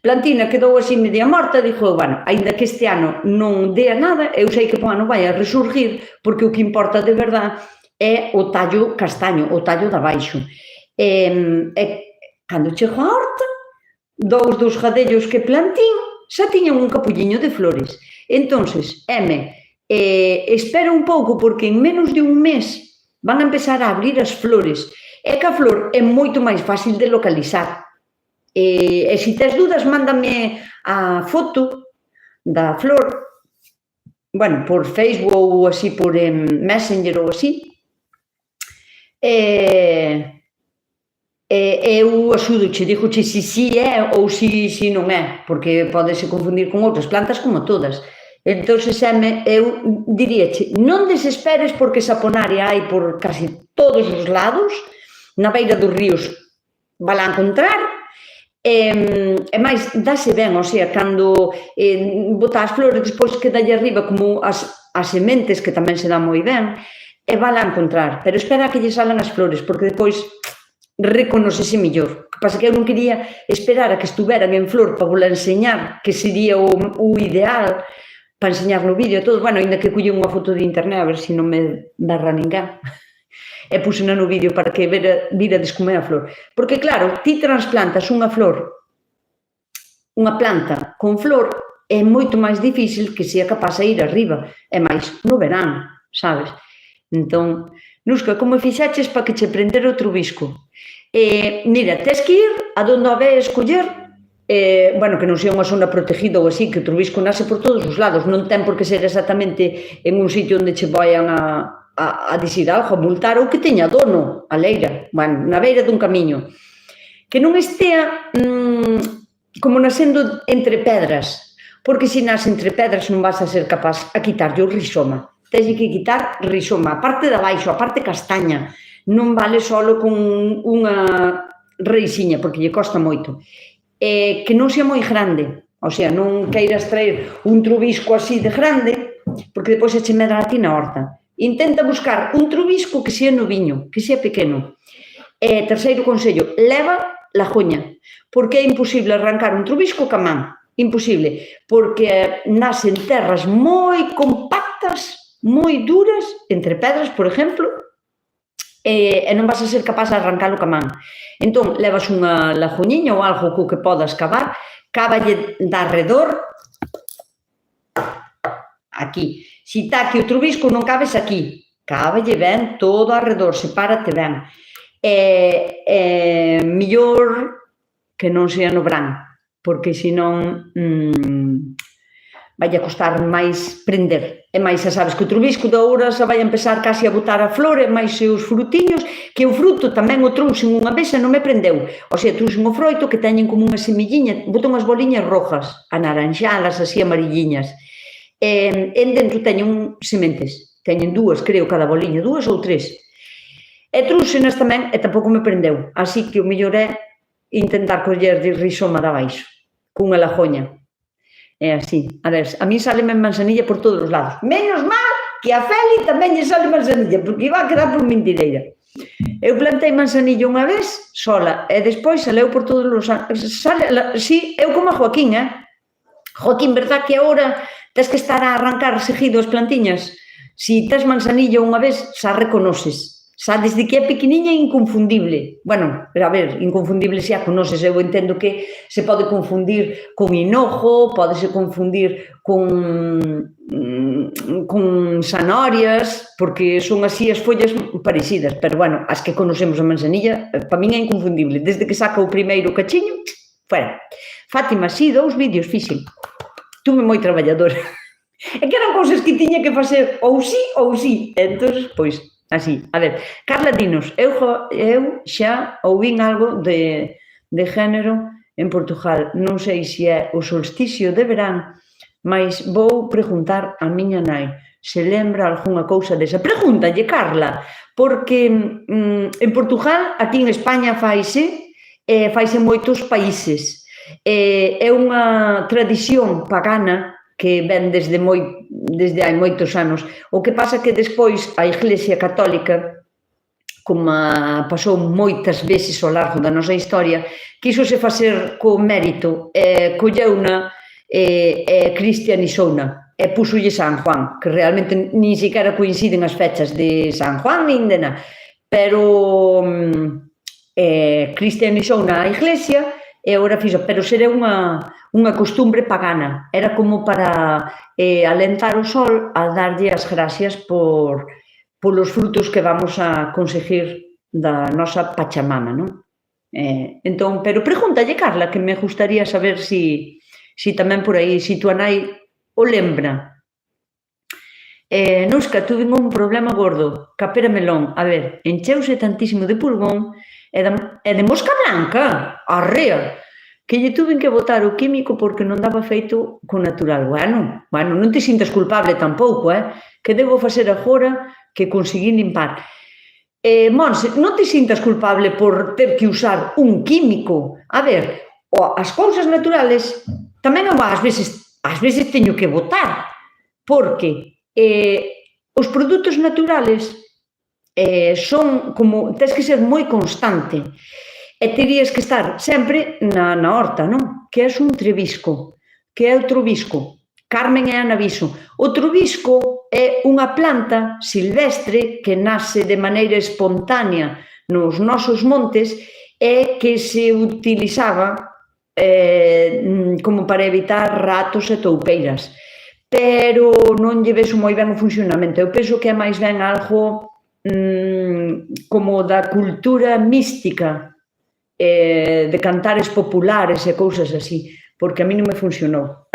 Plantina quedou así media morta, dixo, bueno, aínda que este ano non dea nada, eu sei que o ano vai a resurgir, porque o que importa de verdade é o tallo castaño, o tallo de abaixo. E cando chego á horta, dos gadellos que plantín, xa tiñan un capulliño de flores. Entonces, espera un pouco, porque en menos de un mes van a empezar a abrir as flores. É que a flor é moito máis fácil de localizar. E se tes dudas, mándame a foto da flor, bueno, por Facebook ou así, por Messenger ou así, eu axudoche, dixoche se si é ou se non é, porque podese confundir con outras plantas como todas. Entón, eu diríache, non desesperes porque saponaria hai por casi todos os lados, na beira dos ríos vai a encontrar, e máis, dáse ben, o sea, cando bota as flores, despois quedalle arriba como as sementes, que tamén se dá moi ben, e vai a encontrar, pero espera que lle salen as flores, porque depois reconócese mellor. O que pasa que eu non quería esperar a que estuveran en flor para vola enseñar, que sería o ideal, para enseñar no vídeo e todo, bueno, ainda que colle unha foto de internet a ver se non me berra ninguén. E pusena no vídeo para que virades como é a flor. Porque, claro, ti transplantas unha flor, unha planta con flor, é moito máis difícil que sea capaz de ir arriba, e máis no verán, sabes? Entón, Nusca, como fixaches para que che prender o trubisco? Mira, tes que ir a donde a ve escoller, bueno, que non sea unha zona protegida ou así, que o trubisco nace por todos os lados, non ten por que ser exactamente en un sitio onde che vayan a dicir algo, a multar, ou que teña dono, a leira, bueno, na beira dun camiño, que non estea como nasendo entre pedras, porque se nace entre pedras non vas a ser capaz a quitarlle o rizoma. Tens que quitar rizoma, a parte de abaixo, a parte castaña, non vale solo con unha reixiña, porque lle costa moito. Que non sea moi grande, o sea, non queiras traer un trubisco así de grande, porque depois eche medra a ti na horta. Intenta buscar un trubisco que sea noviño, que sea pequeno. Terceiro consello, leva lajoña, porque é imposible arrancar un trubisco ca man, imposible, porque nacen terras moi compactas, moi duras, entre pedras, por exemplo, e non vas a ser capaz de arrancalo ca man. Entón, levas unha lajoñiña ou algo co que podas cavar, cávalle de arredor, aquí. Se está aquí o trubisco, non cabes aquí. Cávalle ben todo arredor, sepárate ben. Mellor que non sea no verán, porque senón vai a costar máis prender. E máis, xa sabes que o trubisco da hora xa vai a empezar casi a botar a flor e máis os frutiños, que o fruto tamén o trouxen unha vez e non me prendeu. O sea, trouxen o froito que teñen como unha semilliña, botan unhas boliñas rojas, anaranxadas, así amarilliñas. En dentro teñen sementes, teñen dúas, creo, cada boliña, dúas ou tres. E trouxenas tamén e tampouco me prendeu. Así que o mellor é intentar coller de rizoma de abaixo, cunha lajoña. É así. A ver, a mí sáleme manzanilla por todos os lados. Menos mal que a Feli tamén lle sale manzanilla, porque iba a quedar por mentireira. Eu plantei manzanilla unha vez, sola, e despois saleu por todos os anos. Sí, eu como a Joaquín, Joaquín, verdad que agora tes que estar a arrancar seguido as plantiñas? Si tes manzanilla unha vez, xa reconoces. Xa desde que é pequeniña é inconfundible. Bueno, pero a ver, inconfundible xa conoces. Eu entendo que se pode confundir con hinojo, podese confundir con zanorias, porque son así as follas parecidas. Pero, bueno, as que conocemos a manzanilla, para min é inconfundible. Desde que saca o primeiro cachiño, Bueno, Fátima, sí, 2 vídeos fixen. Tuve moi traballadora. É que eran cousas que tiña que facer ou sí. Entón, pois, así. A ver, Carla, dinos, eu xa ouvín algo de género en Portugal. Non sei se é o solsticio de verán, mas vou preguntar a miña nai se lembra algunha cousa desa. Pregúntalle, Carla, porque en Portugal, aquí en España faise en moitos países. É unha tradición pagana que ven desde hai moitos anos. O que pasa que despois a Iglesia Católica, como pasou moitas veces ao largo da nosa historia, quíxose facer co mérito, colleuna e cristianizouna, e púxolle San Juan, que realmente nin siquiera coinciden as fechas de San Juan nin de nada, pero cristianizouna a Iglesia e agora fixo, pero será unha costumbre pagana, era como para alentar o sol a darlle as gracias polos frutos que vamos a conseguir da nosa Pachamama, non? Entón, pero pregúntalle, Carla, que me gustaría saber si tamén por aí, si tua nai o lembra. Nusca, tuve un problema gordo, capera melón, a ver, encheuse tantísimo de pulgón e de mosca blanca, arrea, que lle tuven que botar o químico porque non daba feito con natural. Bueno, non te sintas culpable tampouco, que debo facer agora que conseguí limpar. Monse, non te sintas culpable por ter que usar un químico. A ver, as cousas naturales tamén ás veces teño que botar, porque os produtos naturales son como, tens que ser moi constante e terías que estar sempre na horta, non? Que é un trebisco, que é o trobisco. Carmen e Ana Viso. O trobisco é unha planta silvestre que nace de maneira espontánea nos nosos montes e que se utilizaba como para evitar ratos e toupeiras. Pero non lle vexo moi ben o funcionamento. Eu penso que é máis ben algo como da cultura mística, de cantares populares e cousas así, porque a mí non me funcionou.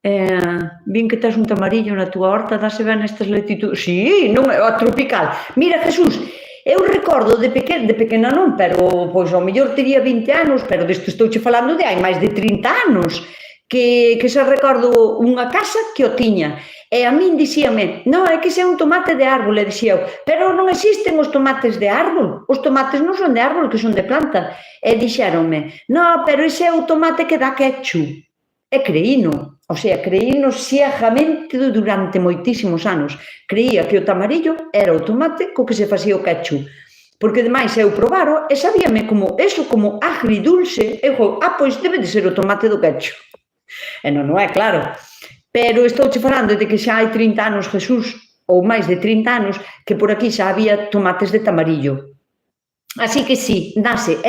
Vin que tes un tamarillo na túa horta, dase ben nestas latitudes? Sí, non é a tropical. Mira, Jesús, eu recordo de pequena non, pero pois ao mellor tería 20 anos, pero desto estouche falando de hai máis de 30 anos, que xa recordo unha casa que o tiña. E a min dixíame, non, é que xa é un tomate de árbol, e dixía eu, pero non existen os tomates de árbol, os tomates non son de árbol, que son de planta. E dixéronme, non, pero ese é o tomate que dá ketchup. E creíno, o sea, creíno ciegamente durante moitísimos anos. Creía que o tamarillo era o tomate co que se facía o ketchup. Porque, ademais, eu probaro e sabíame como agridulce, e eu, pois debe de ser o tomate do ketchup. E non é, claro. Pero estouche falando de que xa hai 30 anos, Jesús, ou máis de 30 anos, que por aquí xa había tomates de tamarillo. Así que sí, dase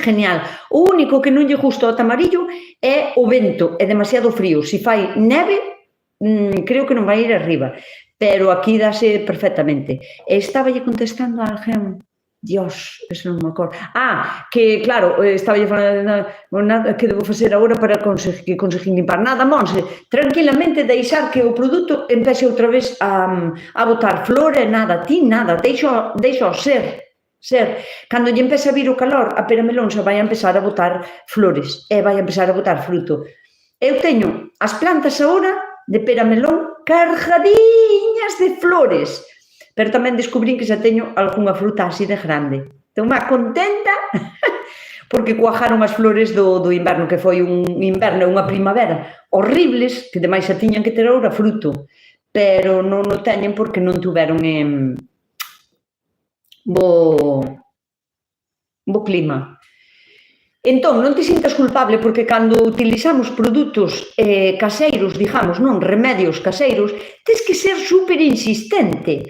genial. O único que non lle gusta ao tamarillo é o vento, é demasiado frío. Se fai neve, creo que non vai ir arriba, pero aquí dase perfectamente. Estaballe contestando a alguén, Dios, eso non me acordo. Que claro, estaballe falando que debo facer agora para conseguir limpar. Nada, Monse, tranquilamente deixar que o produto empece outra vez a botar flor e nada, ti nada, deixo ser. Cando lle empece a vir o calor, a pera melón xa vai a empezar a botar flores e vai a empezar a botar fruto. Eu teño as plantas agora de pera melón cargadiñas de flores, pero tamén descubrín que xa teño algunha fruta así de grande. Estou má contenta porque cuajaron as flores do inverno, que foi un inverno e unha primavera horribles, que demais xa tiñan que ter agora fruto, pero non o teñen porque non tuveron bo clima. Entón, non te sintas culpable porque cando utilizamos produtos caseiros, digamos, non, remedios caseiros, tens que ser super insistente.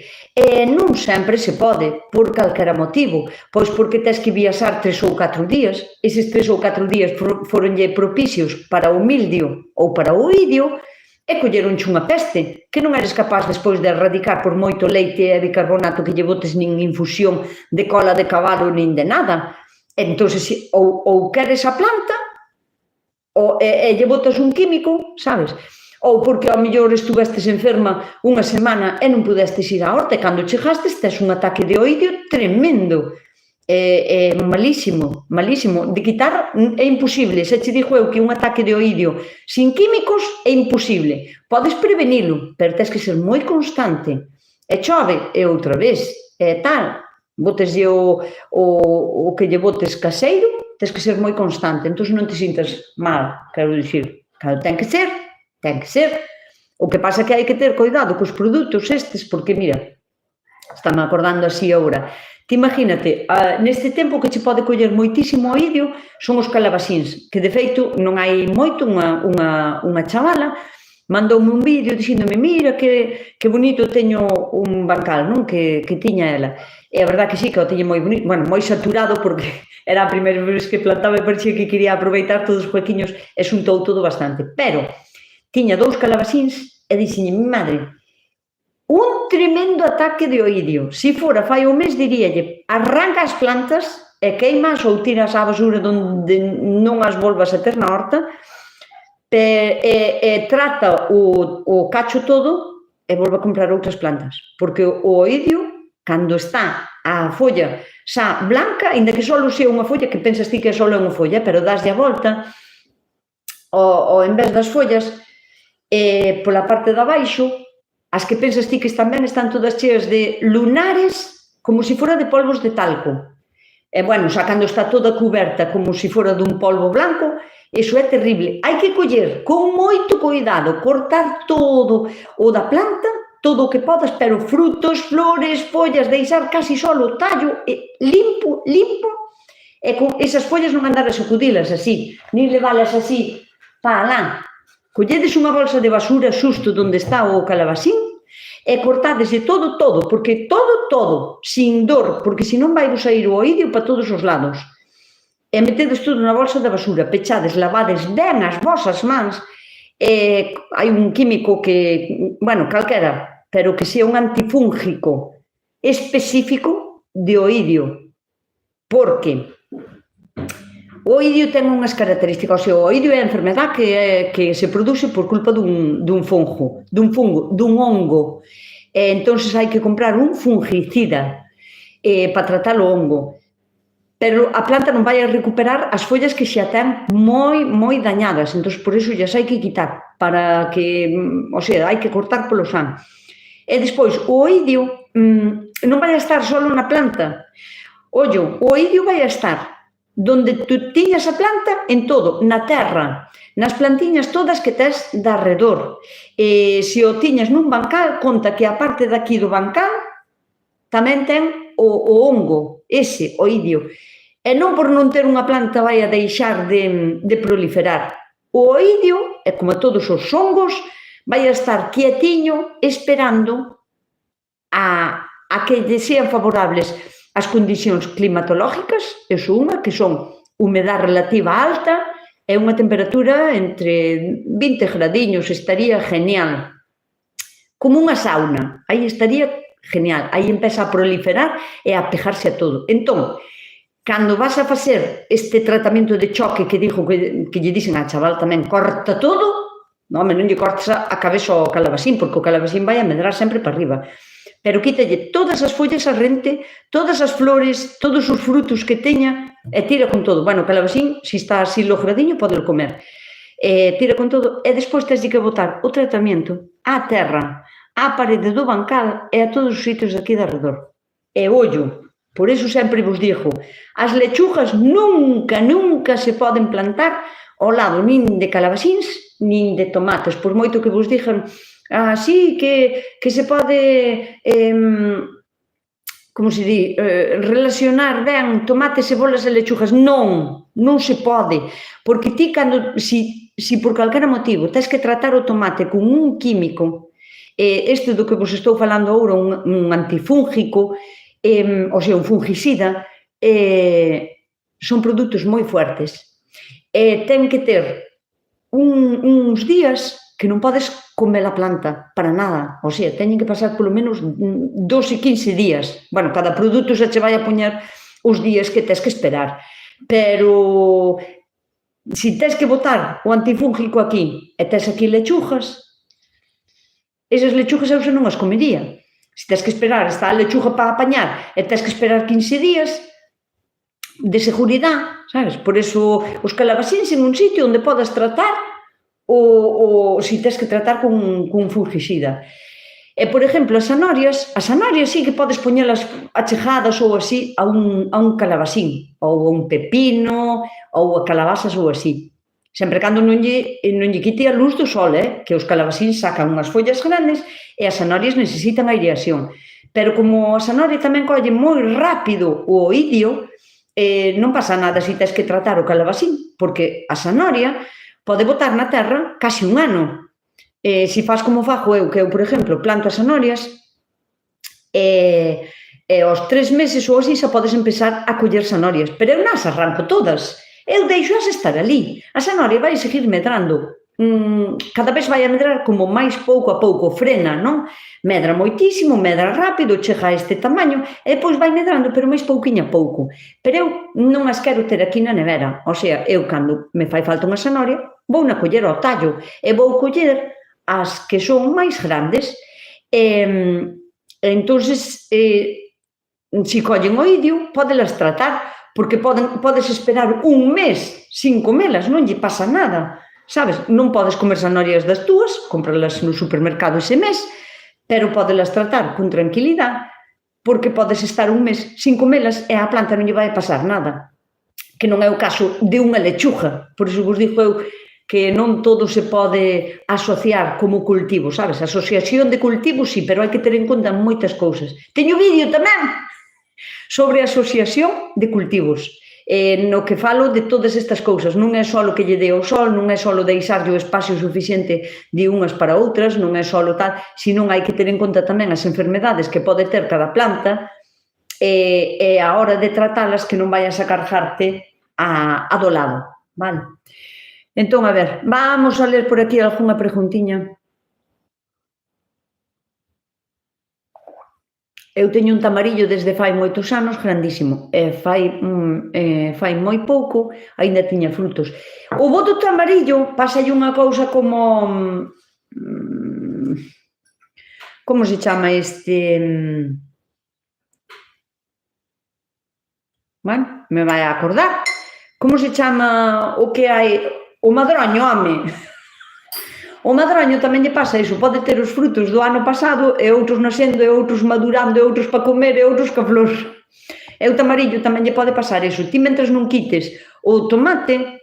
Non sempre se pode, por calquera motivo, pois porque tens que viaxar 3 ou 4 días, eses 3 ou 4 días foronlle propicios para o mildio ou para o idio, e colleronche unha peste, que non eres capaz despois de erradicar por moito leite e bicarbonato que lle botes nin infusión de cola de cabalo nin de nada. Entón, ou queres a planta, e lle botas un químico, sabes? Ou porque ao mellor estuvestes enferma unha semana e non pudestes ir á horta e cando chegastes tes un ataque de oídio tremendo. É malísimo, malísimo. De quitar é imposible. Se che digo eu que un ataque de oídio sin químicos é imposible. Podes prevenilo, pero tens que ser moi constante. E chove, e outra vez, e tal. Boteslle o que lle botes caseiro, tens que ser moi constante. Entón non te sintas mal, quero dicir. Claro, ten que ser. O que pasa é que hai que ter cuidado cos produtos estes, porque, mira, estame acordando así agora. Ti imagínate, neste tempo que che pode coller moitísimo oídio son os calabasíns, que de feito non hai moito unha chavala mandoume un vídeo dixíndome mira que bonito teño un bancal, non? Que tiña ela. E a verdad que sí, que o teño moi bonito, bueno, moi saturado porque era a primeira vez que plantaba e parecía que quería aproveitar todos os huequiños e xuntou todo bastante. Pero tiña 2 calabasíns e dixenlle, mi madre, un tremendo ataque de oídio. Si fora fai un mes, diríalle, arranca as plantas e queimas ou tiras á basura onde non as volvas a ter na horta e trata o cacho todo e volve a comprar outras plantas. Porque o oídio, cando está a folla xa blanca, ainda que só sea unha folla, que pensas ti que só é unha folla, pero daslle a volta, ou en vez das follas, pola parte de abaixo, as que pensas ti que están ben, están todas cheas de lunares, como se fora de polvos de talco. E, bueno, xa cando está toda cuberta como se fora dun polvo blanco, iso é terrible. Hai que coller con moito cuidado, cortar todo o da planta, todo o que podas, pero frutos, flores, follas, deixar casi só o tallo limpo, e con esas follas non andar a sacudilas así, nin levalas así pa alá. Colledes unha bolsa de basura xusto onde está o calabasín e cortades de todo, porque todo, sin dor, porque senón vai vos sair o oídio para todos os lados. E metedes todo na bolsa de basura, pechades, lavades ben as vosas mans, hai un químico que, bueno, calquera, pero que sea un antifúngico específico de oídio, porque o oídio ten unhas características, o oídio é a enfermedad que se produce por culpa dun hongo. Entón, hai que comprar un fungicida para tratar o hongo. Pero a planta non vai a recuperar as follas que xa ten moi dañadas. Entón, por iso xa hai que quitar, para que, o sea, hai que cortar polo san. E despois, o oídio non vai a estar só na planta. Ollo, o oídio vai a estar donde tú tiñas a planta, en todo, na terra, nas plantiñas todas que tes de arredor. Se o tiñas nun bancal, conta que a parte daqui do bancal tamén ten o hongo, ese oídio. E non por non ter unha planta vai a deixar de proliferar. O oídio, e como todos os hongos, vai a estar quietiño esperando a que lle sean favorables as condicións climatológicas, eso unha, que son humedad relativa alta e unha temperatura entre 20 gradiños, estaría genial. Como unha sauna, aí estaría genial, aí empeza a proliferar e a pegarse a todo. Entón, cando vas a facer este tratamento de choque que dixo que lle dixen á chaval tamén, corta todo, non lle cortes a cabeza ao calabasín, porque o calabasín vai a medrar sempre para arriba. Pero quítalle todas as follas a rente, todas as flores, todos os frutos que teña e tira con todo. Bueno, o calabasín, se está así logradiño, pode comer. Tira con todo e despois tens que botar o tratamento á terra, á parede do bancal e a todos os sitios aquí de arredor. E ollo, por iso sempre vos digo, as lechugas nunca se poden plantar ao lado nin de calabasíns, nin de tomates, por moito que vos dixan así que se pode, como se di, relacionar ben tomates, cebolas e lechugas. Non se pode, porque ti cando, si por calquera motivo tens que tratar o tomate con un químico, este do que vos estou falando agora, un antifúngico, ou sea, un fungicida, son produtos moi fuertes. Ten que ter uns días que non podes comer a planta para nada, o sea, teñen que pasar polo menos 12 e 15 días. Bueno, cada produto xa che vai a poñer os días que tes que esperar. Pero se tes que botar o antifúngico aquí e tes aquí lechugas, esas lechugas eu xa non as comería. Se tes que esperar, está a lechuga para apañar e tes que esperar 15 días de seguridade, sabes? Por eso os calabacíns en un sitio onde podas tratar ou se tes que tratar cun fungicida. E, por exemplo, as zanorias sí que podes poñelas achegadas ou así a un calabacín, ou a un pepino, ou a calabazas ou así. Sempre cando non lle quite a luz do sol, que os calabacíns sacan unhas follas grandes e as zanorias necesitan aireación. Pero como a zanoria tamén colle moi rápido o oidio, non pasa nada se tes que tratar o calabacín, porque a zanoria pode botar na terra case un ano. Se faz como fago eu, que eu, por exemplo, planto as zanorias e aos 3 meses ou así xa podes empezar a coller zanorias, pero eu non as arranco todas, eu deixo-as estar ali. A zanoria vai seguir medrando, cada vez vai a medrar como máis pouco a pouco, frena, non? Medra moitísimo, medra rápido, chega a este tamaño e depois vai medrando, pero máis pouquiño a pouco. Pero eu non as quero ter aquí na nevera, o sea, eu cando me fai falta unha zanoria, vou na coller ao tallo e vou coller as que son máis grandes. Entonces, se collen o idio, pódelas tratar, porque podes esperar un mes sin comelas, non lle pasa nada, sabes? Non podes comer zanorias das túas, cómpralas no supermercado ese mes, pero podelas tratar con tranquilidade, porque podes estar un mes sin comelas e á planta non lle vai pasar nada, que non é o caso de unha lechuga. Por iso vos digo eu que non todo se pode asociar como cultivo, sabes? Asociación de cultivos, sí, pero hai que ter en conta moitas cousas. Teño vídeo tamén sobre a asociación de cultivos, no que falo de todas estas cousas. Non é só o que lle dé o sol, non é só deixarlle o espacio suficiente de unhas para outras, non é só tal, senón hai que ter en conta tamén as enfermedades que pode ter cada planta e a hora de tratalas que non vayas a cargarte a do lado, vale? Entón, a ver, vamos a ler por aquí algunha preguntiña. Eu teño un tamarillo desde fai moitos anos, grandísimo, e fai moi pouco, aínda tiña frutos. O bo do tamarillo pásalle unha cousa como... Como se chama este... Bueno, me vai a acordar. Como se chama o que hai... O madroño, home. O madroño tamén lle pasa iso, pode ter os frutos do ano pasado e outros nascendo, e outros madurando, e outros para comer, e outros ca flor. E o tamarillo tamén lle pode pasar iso. Ti, mentres non quites o tomate,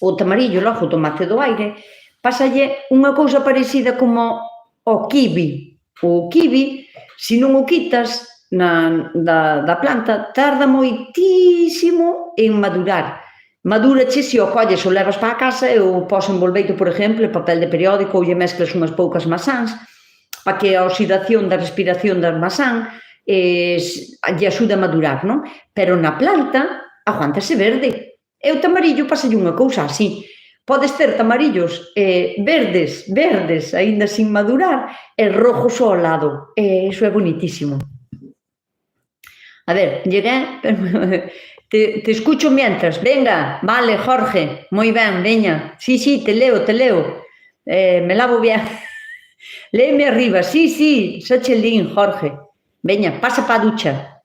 o tamarillo, logo o tomate do aire, pásalle unha cousa parecida como o kiwi. O kiwi, se non o quitas da planta, tarda moitísimo en madurar. Madurache se o colles o levas para a casa e o pos envolveito, por exemplo, en papel de periódico ou lle mezclas unhas poucas masáns para que a oxidación da respiración da masán lle axude a madurar, non? Pero na planta aguántase verde. E o tamarillo pasalle unha cousa así. Podes ter tamarillos verdes, aínda sin madurar, e rojos ao lado. Iso é bonitísimo. A ver, llegué... Te escucho mientras. Venga, vale, Jorge. Moi ben, veña. Sí, te leo. Me lavo bien. Léeme arriba. Sí, xa che lín, Jorge. Veña, pasa pa ducha.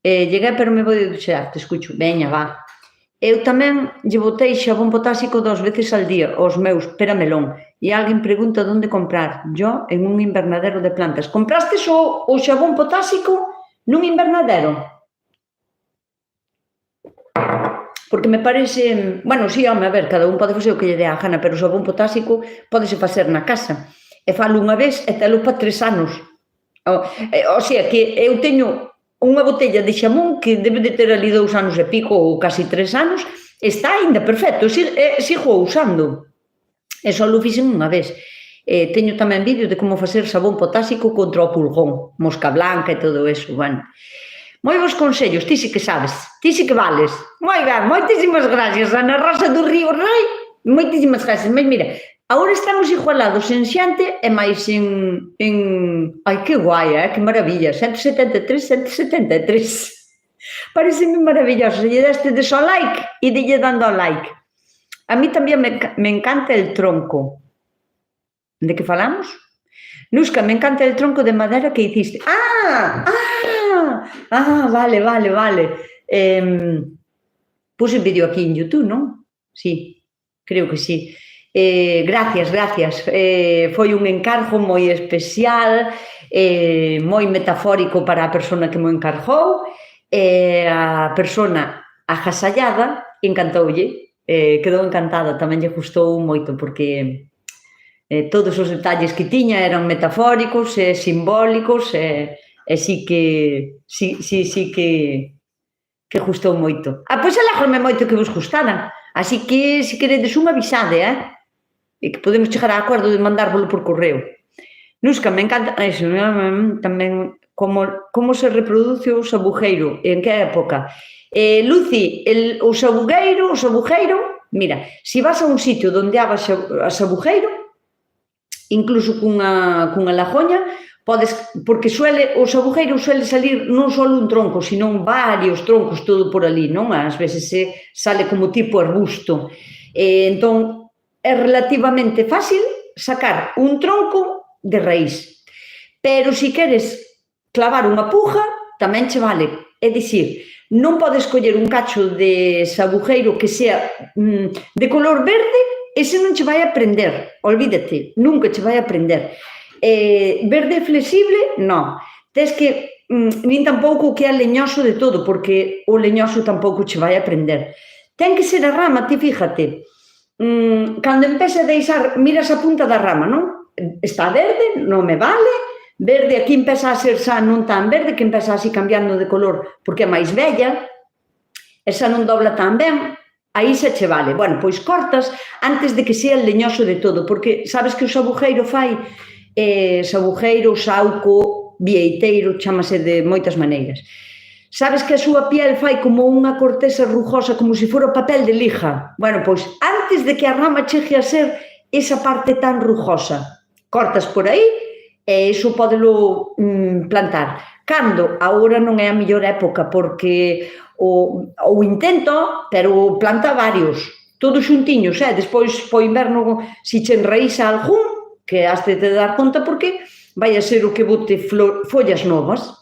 Llegué, pero me vou de duchar. Te escucho. Veña, va. Eu tamén lle botei xabón potásico 2 veces al día aos meus peramelón. E alguén pregunta onde comprar. Yo, en un invernadero de plantas. Comprastes o xabón potásico nun invernadero? Porque me parece... Bueno, sí, home, a ver, cada un pode facer o que lle dé a gana, pero o xabón potásico pódese facer na casa. E falo unha vez e telo para 3 anos. O sea, que eu teño unha botella de xamón que debe de ter ali 2 anos e pico ou casi 3 anos, está aínda perfecto, sigo usando. E só o fixen unha vez. Teño tamén vídeo de como facer xabón potásico contra o pulgón, mosca blanca e todo eso, bueno... Moi bons consellos, ti sí que sabes, ti sí que vales. Moi ben, moitísimas gracias, Ana Rosa do Río Rei, moitísimas gracias. Mas mira, agora estamos igualados en xente e máis en... Ai, que guai, que maravilla, 173. Pareceme maravilloso. Se lle deste ao like e delle dando ao like. A mí tamén me encanta el tronco. De que falamos? Nusca, me encanta el tronco de madera que hiciste. Vale. Puse un vídeo aquí en YouTube, non? Sí, creo que sí. Gracias. Foi un encargo moi especial, moi metafórico para a persona que mo encargou. A persona agasallada encantoulle, quedou encantada, tamén lle gustou moito porque todos os detalles que tiña eran metafóricos e simbólicos e sí que gustou moito. Pois alégrome moito que vos gustaran, así que se queredes un avisade, e que podemos chegar a acordo de mandárvolo por correo. Nusca, me encanta eso, tamén como se reproduce o sabugueiro, en que época. Lucy, o sabugueiro, mira, se vas a un sitio onde haga sabugueiro, incluso cunha lagoña, podes, porque o sabugueiro suele salir non só un tronco, sino varios troncos todo por ali, non? Ás veces sale como tipo arbusto. Entón, é relativamente fácil sacar un tronco de raíz. Pero se queres clavar unha puja, tamén che vale. É dicir, non podes coller un cacho de sabugueiro que sea de color verde, ese non che vai a prender, olvídate, nunca che vai a prender. Verde flexible, non. Tes que, nin tampouco que é leñoso de todo, porque o leñoso tampouco che vai a prender. Ten que ser a rama, ti fíjate, cando empece a deixar, miras a punta da rama, non? Está verde, non me vale, verde, aquí empeza a ser xa non tan verde, que empeza así cambiando de color, porque é máis bella, esa non dobla tan ben, aí se che vale. Bueno, pois cortas antes de que sea leñoso de todo, porque sabes que o sabugueiro fai sabugueiro, sauco, vieiteiro, chámase de moitas maneiras. Sabes que a súa piel fai como unha corteza rugosa, como se fora papel de lija. Bueno, pois antes de que a rama chegue a ser esa parte tan rugosa, cortas por aí e iso pódelo plantar. Cando? Agora non é a mellor época, porque o intento, pero planta varios, todos xuntiños, despois po inverno, se che enraíza algún, que has de dar conta porque vai a ser o que bote follas novas.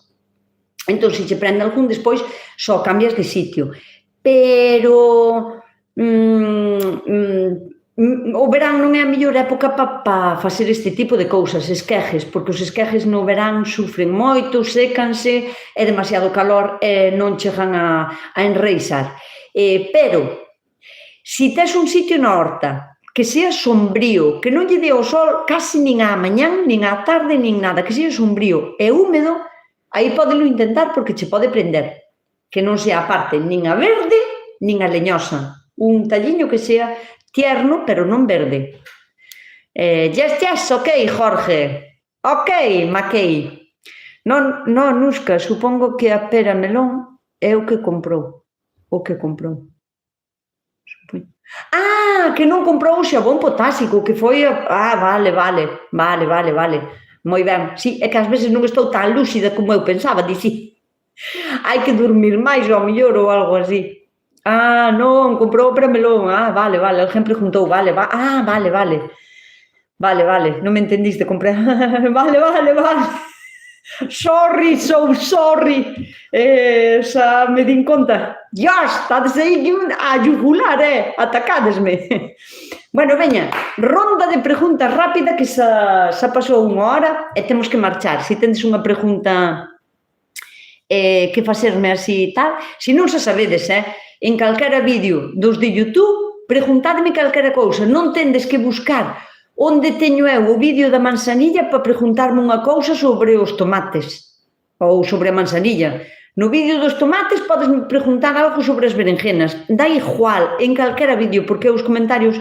Entón, se che prende algún, despois só cambias de sitio. Pero o verán non é a mellor época para facer este tipo de cousas, esquejes, porque os esquejes no verán sufren moito, sécanse, é demasiado calor e non chegan a enraizar. Pero, se tes un sitio na horta que sea sombrío, que non lle dé o sol casi nin á mañán, nin á tarde, nin nada, que sea sombrío e húmedo, aí pódelo intentar porque che pode prender, que non sea a parte nin a verde, nin a leñosa. Un talliño que sea tierno, pero non verde. Yes, ok, Jorge. Ok, Maquei. Non, Nusca, supongo que a pera melón é o que comprou. Que non comprou o xabón potásico, que foi... Vale. Moi ben. Sí, é que ás veces non estou tan lúcida como eu pensaba, dixi. Hai que dormir máis, ao mellor, ou algo así. Non, comprou para melón. Vale, alguén preguntou, vale. Vale, non me entendiste, comprei... Vale. Sorry, so sorry. Xa me din conta. Dios, estades aí a yugular, atacádesme. Bueno, veña, ronda de preguntas rápida que xa pasou unha hora e temos que marchar. Se tendes unha pregunta que facerme así e tal, se non xa sabedes, en calquera vídeo dos de YouTube, preguntadme calquera cousa, non tendes que buscar onde teño eu o vídeo da manzanilla para preguntarme unha cousa sobre os tomates ou sobre a manzanilla. No vídeo dos tomates podes preguntar algo sobre as berenjenas. Da igual, en calquera vídeo, porque os comentarios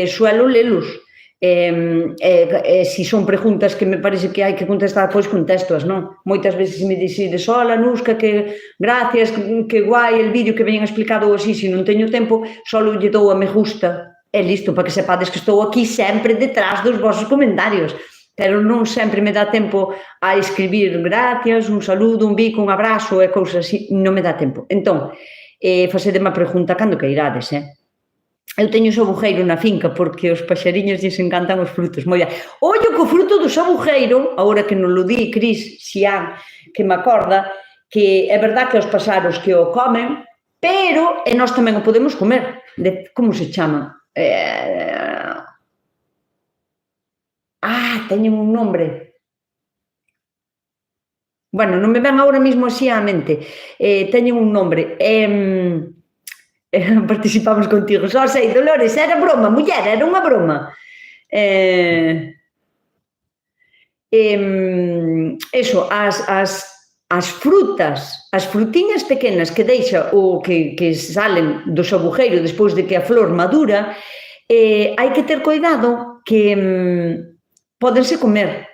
suelo lelos. Se son preguntas que me parece que hai que contestar, pois contesto-as, non? Moitas veces me dicides, hola, Nusca, que gracias, que guai el vídeo que veñen explicado así, se non teño tempo, só lle dou a me gusta. É listo, para que sepades que estou aquí sempre detrás dos vosos comentarios. pero non sempre me dá tempo a escribir gracias, un saludo, un bico, un abrazo e cousas así, non me dá tempo. Entón, facedeme a pregunta cando que irades, Eu teño sabujeiro na finca porque os paxariños lles encantan os frutos. Moi ben. Ollo co fruto do sabujeiro, agora que non lo di Cris Xián, que me acorda, que é verdad que os paxaros que o comen, pero nós tamén o podemos comer. Como se chama? Teñen un nombre. Bueno, non me ven agora mesmo así á mente. Teñen un nombre. Participamos contigo. Só sei, Dolores, era broma, muller, era unha broma. Eso, as frutas, as frutiñas pequenas que deixa o que salen do sabujeiro despois de que a flor madura, hai que ter cuidado que pódense comer.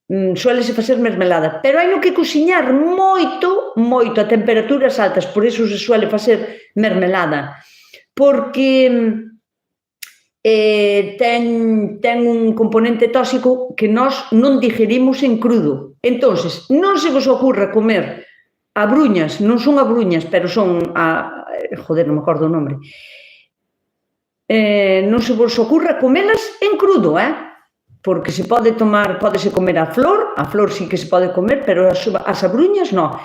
Suélese facer mermelada, pero hai no que cociñar moito, moito, a temperaturas altas, por iso se suele facer mermelada, porque ten un componente tóxico que nós non digerimos en crudo. Entonces, non se vos ocurra comer abruñas, non son abruñas, pero son non me acordo o nombre. Non se vos ocurra comelas en crudo, porque se pode tomar, podese comer a flor sí que se pode comer, pero as abruñas non.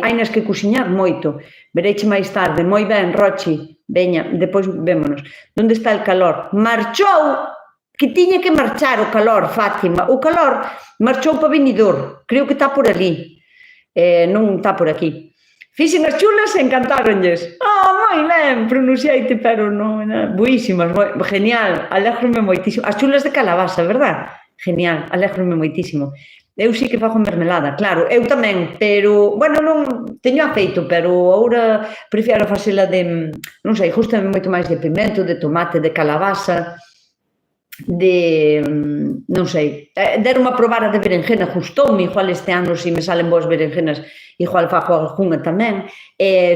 Hainas que cociñar moito. Vereiche máis tarde, moi ben, Rochi, veña, depois vémonos. Onde está el calor? Marchou, que tiña que marchar o calor, Fátima. O calor marchou para Benidorm, creo que está por ali, non está por aquí. Fixen as chulas e encantáronlles. Moi ben, pronunciaite, pero non, buísimas, genial, alégrome moitísimo. As chulas de calabaza, verdad? Genial, alégrome moitísimo. Eu sí que fago mermelada, claro, eu tamén, pero, bueno, non teño afeito, pero agora prefiero facela de, non sei, gustame moito máis de pimento, de tomate, de calabaza, de, non sei, deron a probar a de berenjena, gustoume, igual este ano se me salen boas berenjenas, igual fago algunha tamén,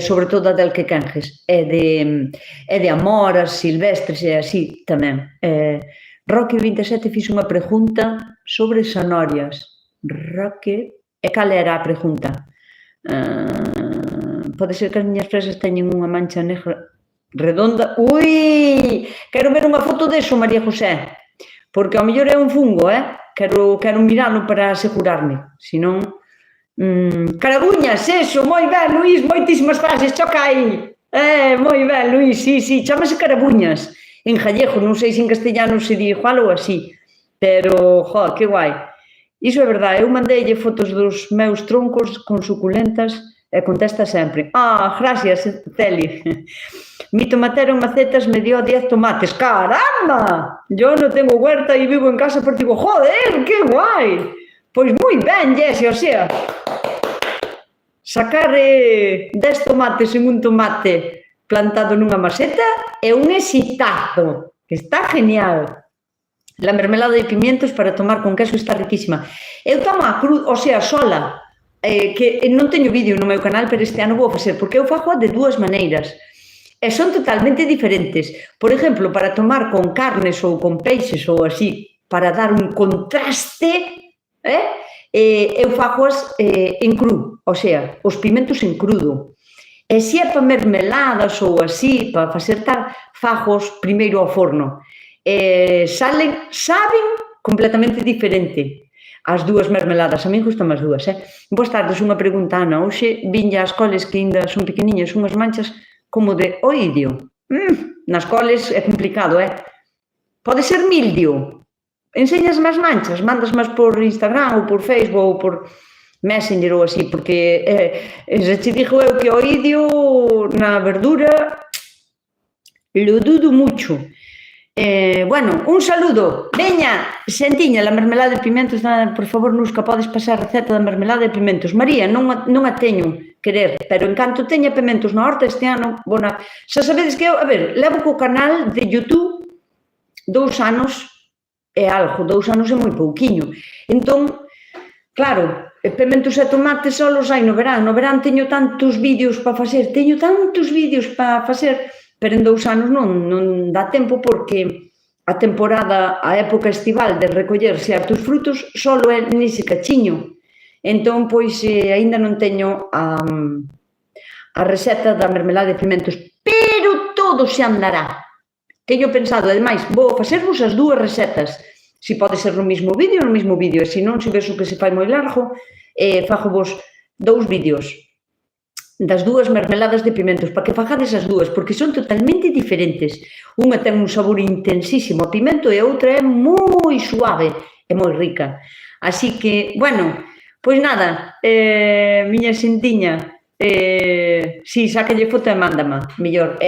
sobre todo a del que canjes, é de amoras, silvestres e así tamén. Roque 27 fixo unha pregunta sobre zanorias. Roque, e cal era a pregunta? Pode ser que as miñas fresas teñen unha mancha negra redonda. Ui, quero ver unha foto deso, María José, porque ao mellor é un fungo, quero miralo para asegurarme, senón... Carabuñas, eso, moi ben, Luís, moitísimas gracias, choca aí. Moi ben, Luís, sí, chamase carabuñas en gallego, non sei se en castellano se di igual ou así, pero, que guai. Iso é verdade, eu mandeille fotos dos meus troncos con suculentas e contesta sempre. Gracias, Celi. Mi tomatero en macetas me dio 10 tomates. ¡Caramba! Yo no tengo huerta y vivo en casa, pero digo, joder, qué guai. Pois moi ben, Jesse, o sea, sacar 10 tomates en un tomate plantado nunha maceta é un exitazo, que está genial. La mermelada de pimientos para tomar con queso está riquísima. Eu tomo a cruz, o sea, sola, que non teño vídeo no meu canal, pero este ano vou facer, porque eu fago de dúas maneiras. E son totalmente diferentes. Por exemplo, para tomar con carnes ou con peixes ou así, para dar un contraste, eu fagoas en cru, o sea, os pimentos en crudo. E se é para mermeladas ou así, para facer tal, fagos primeiro ao forno. Saben completamente diferente as dúas mermeladas. A mí gustan as dúas. Boas tardes, unha pregunta, Ana. Hoxe vinlle ás coles que ainda son pequeniñas unhas manchas como de oídio. Nas coles é complicado, Pode ser mildio. Enseñas máis manchas, mandas máis por Instagram ou por Facebook ou por Messenger ou así, porque se te digo eu que o oídio na verdura lo dudo mucho. Bueno, un saludo. Veña, Xentiña, la mermelada de pimentos, por favor, Nusca, podes pasar a receta da mermelada de pimentos. María, non a teño querer, pero en canto teña pimentos na horta este ano, bona. Xa sabedes que eu, levo co canal de YouTube 2 anos e algo, 2 anos é moi pouquiño. Entón, claro, pimentos e tomates só los hai no verán. No verán teño tantos vídeos para facer, pero en 2 anos non dá tempo porque a temporada, a época estival de recoller certos frutos solo é nese cachiño. Entón, pois, aínda non teño a receta da mermelada de pimentos, pero todo se andará. Teño pensado, ademais, vou facervos as dúas recetas. Se pode ser no mesmo vídeo, e se non, se vexo que se fai moi largo, fago vos 2 vídeos das dúas mermeladas de pimentos, para que fagades as dúas, porque son totalmente diferentes. Unha ten un sabor intensísimo a pimento e a outra é moi suave e moi rica. Así que, bueno, pois nada, miña xentiña, si, sácalle foto e mándama, mellor.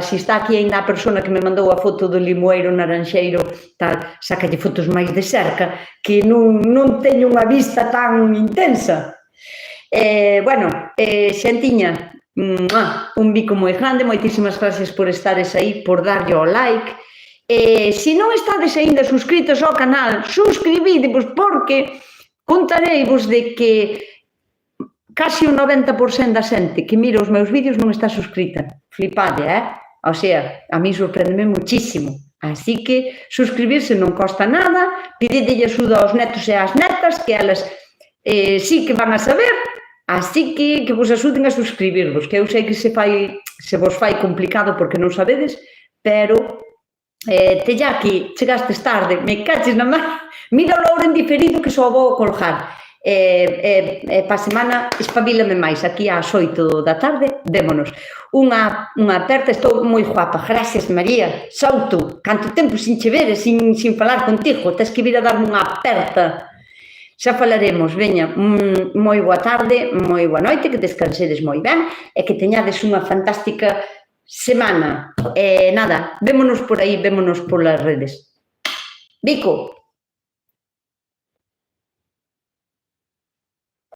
Se está aquí ainda a persona que me mandou a foto do limoeiro naranxeiro, tal, sácalle fotos máis de cerca, que non teño unha vista tan intensa. Bueno, xentiña, un bico moi grande, moitísimas gracias por estares aí, por darlle ao like. Se non estades aínda suscritos ao canal, suscribidevos, porque contareivos de que casi o 90% da xente que mira os meus vídeos non está suscrita. Flipade, O sea, a mí sorprendeme muchísimo. Así que suscribirse non costa nada, pedidelle axuda aos netos e ás netas, que elas sí que van a saber. Así que vos axuden a suscribirvos, que eu sei que se vos fai complicado porque non sabedes, pero tella aquí, chegastes tarde, me caches na má, mira o louro en diferido que só vou colgar. Pa semana espabilame máis, aquí ás 8 da tarde, vémonos. Unha aperta, estou moi guapa, gracias María, Souto, canto tempo sin che ver e sin falar contigo, tes que vir a darme unha aperta. Xa falaremos, veña, moi boa tarde, moi boa noite, que descansedes moi ben e que teñades unha fantástica semana. Nada, vémonos por aí, vémonos polas redes. Bico!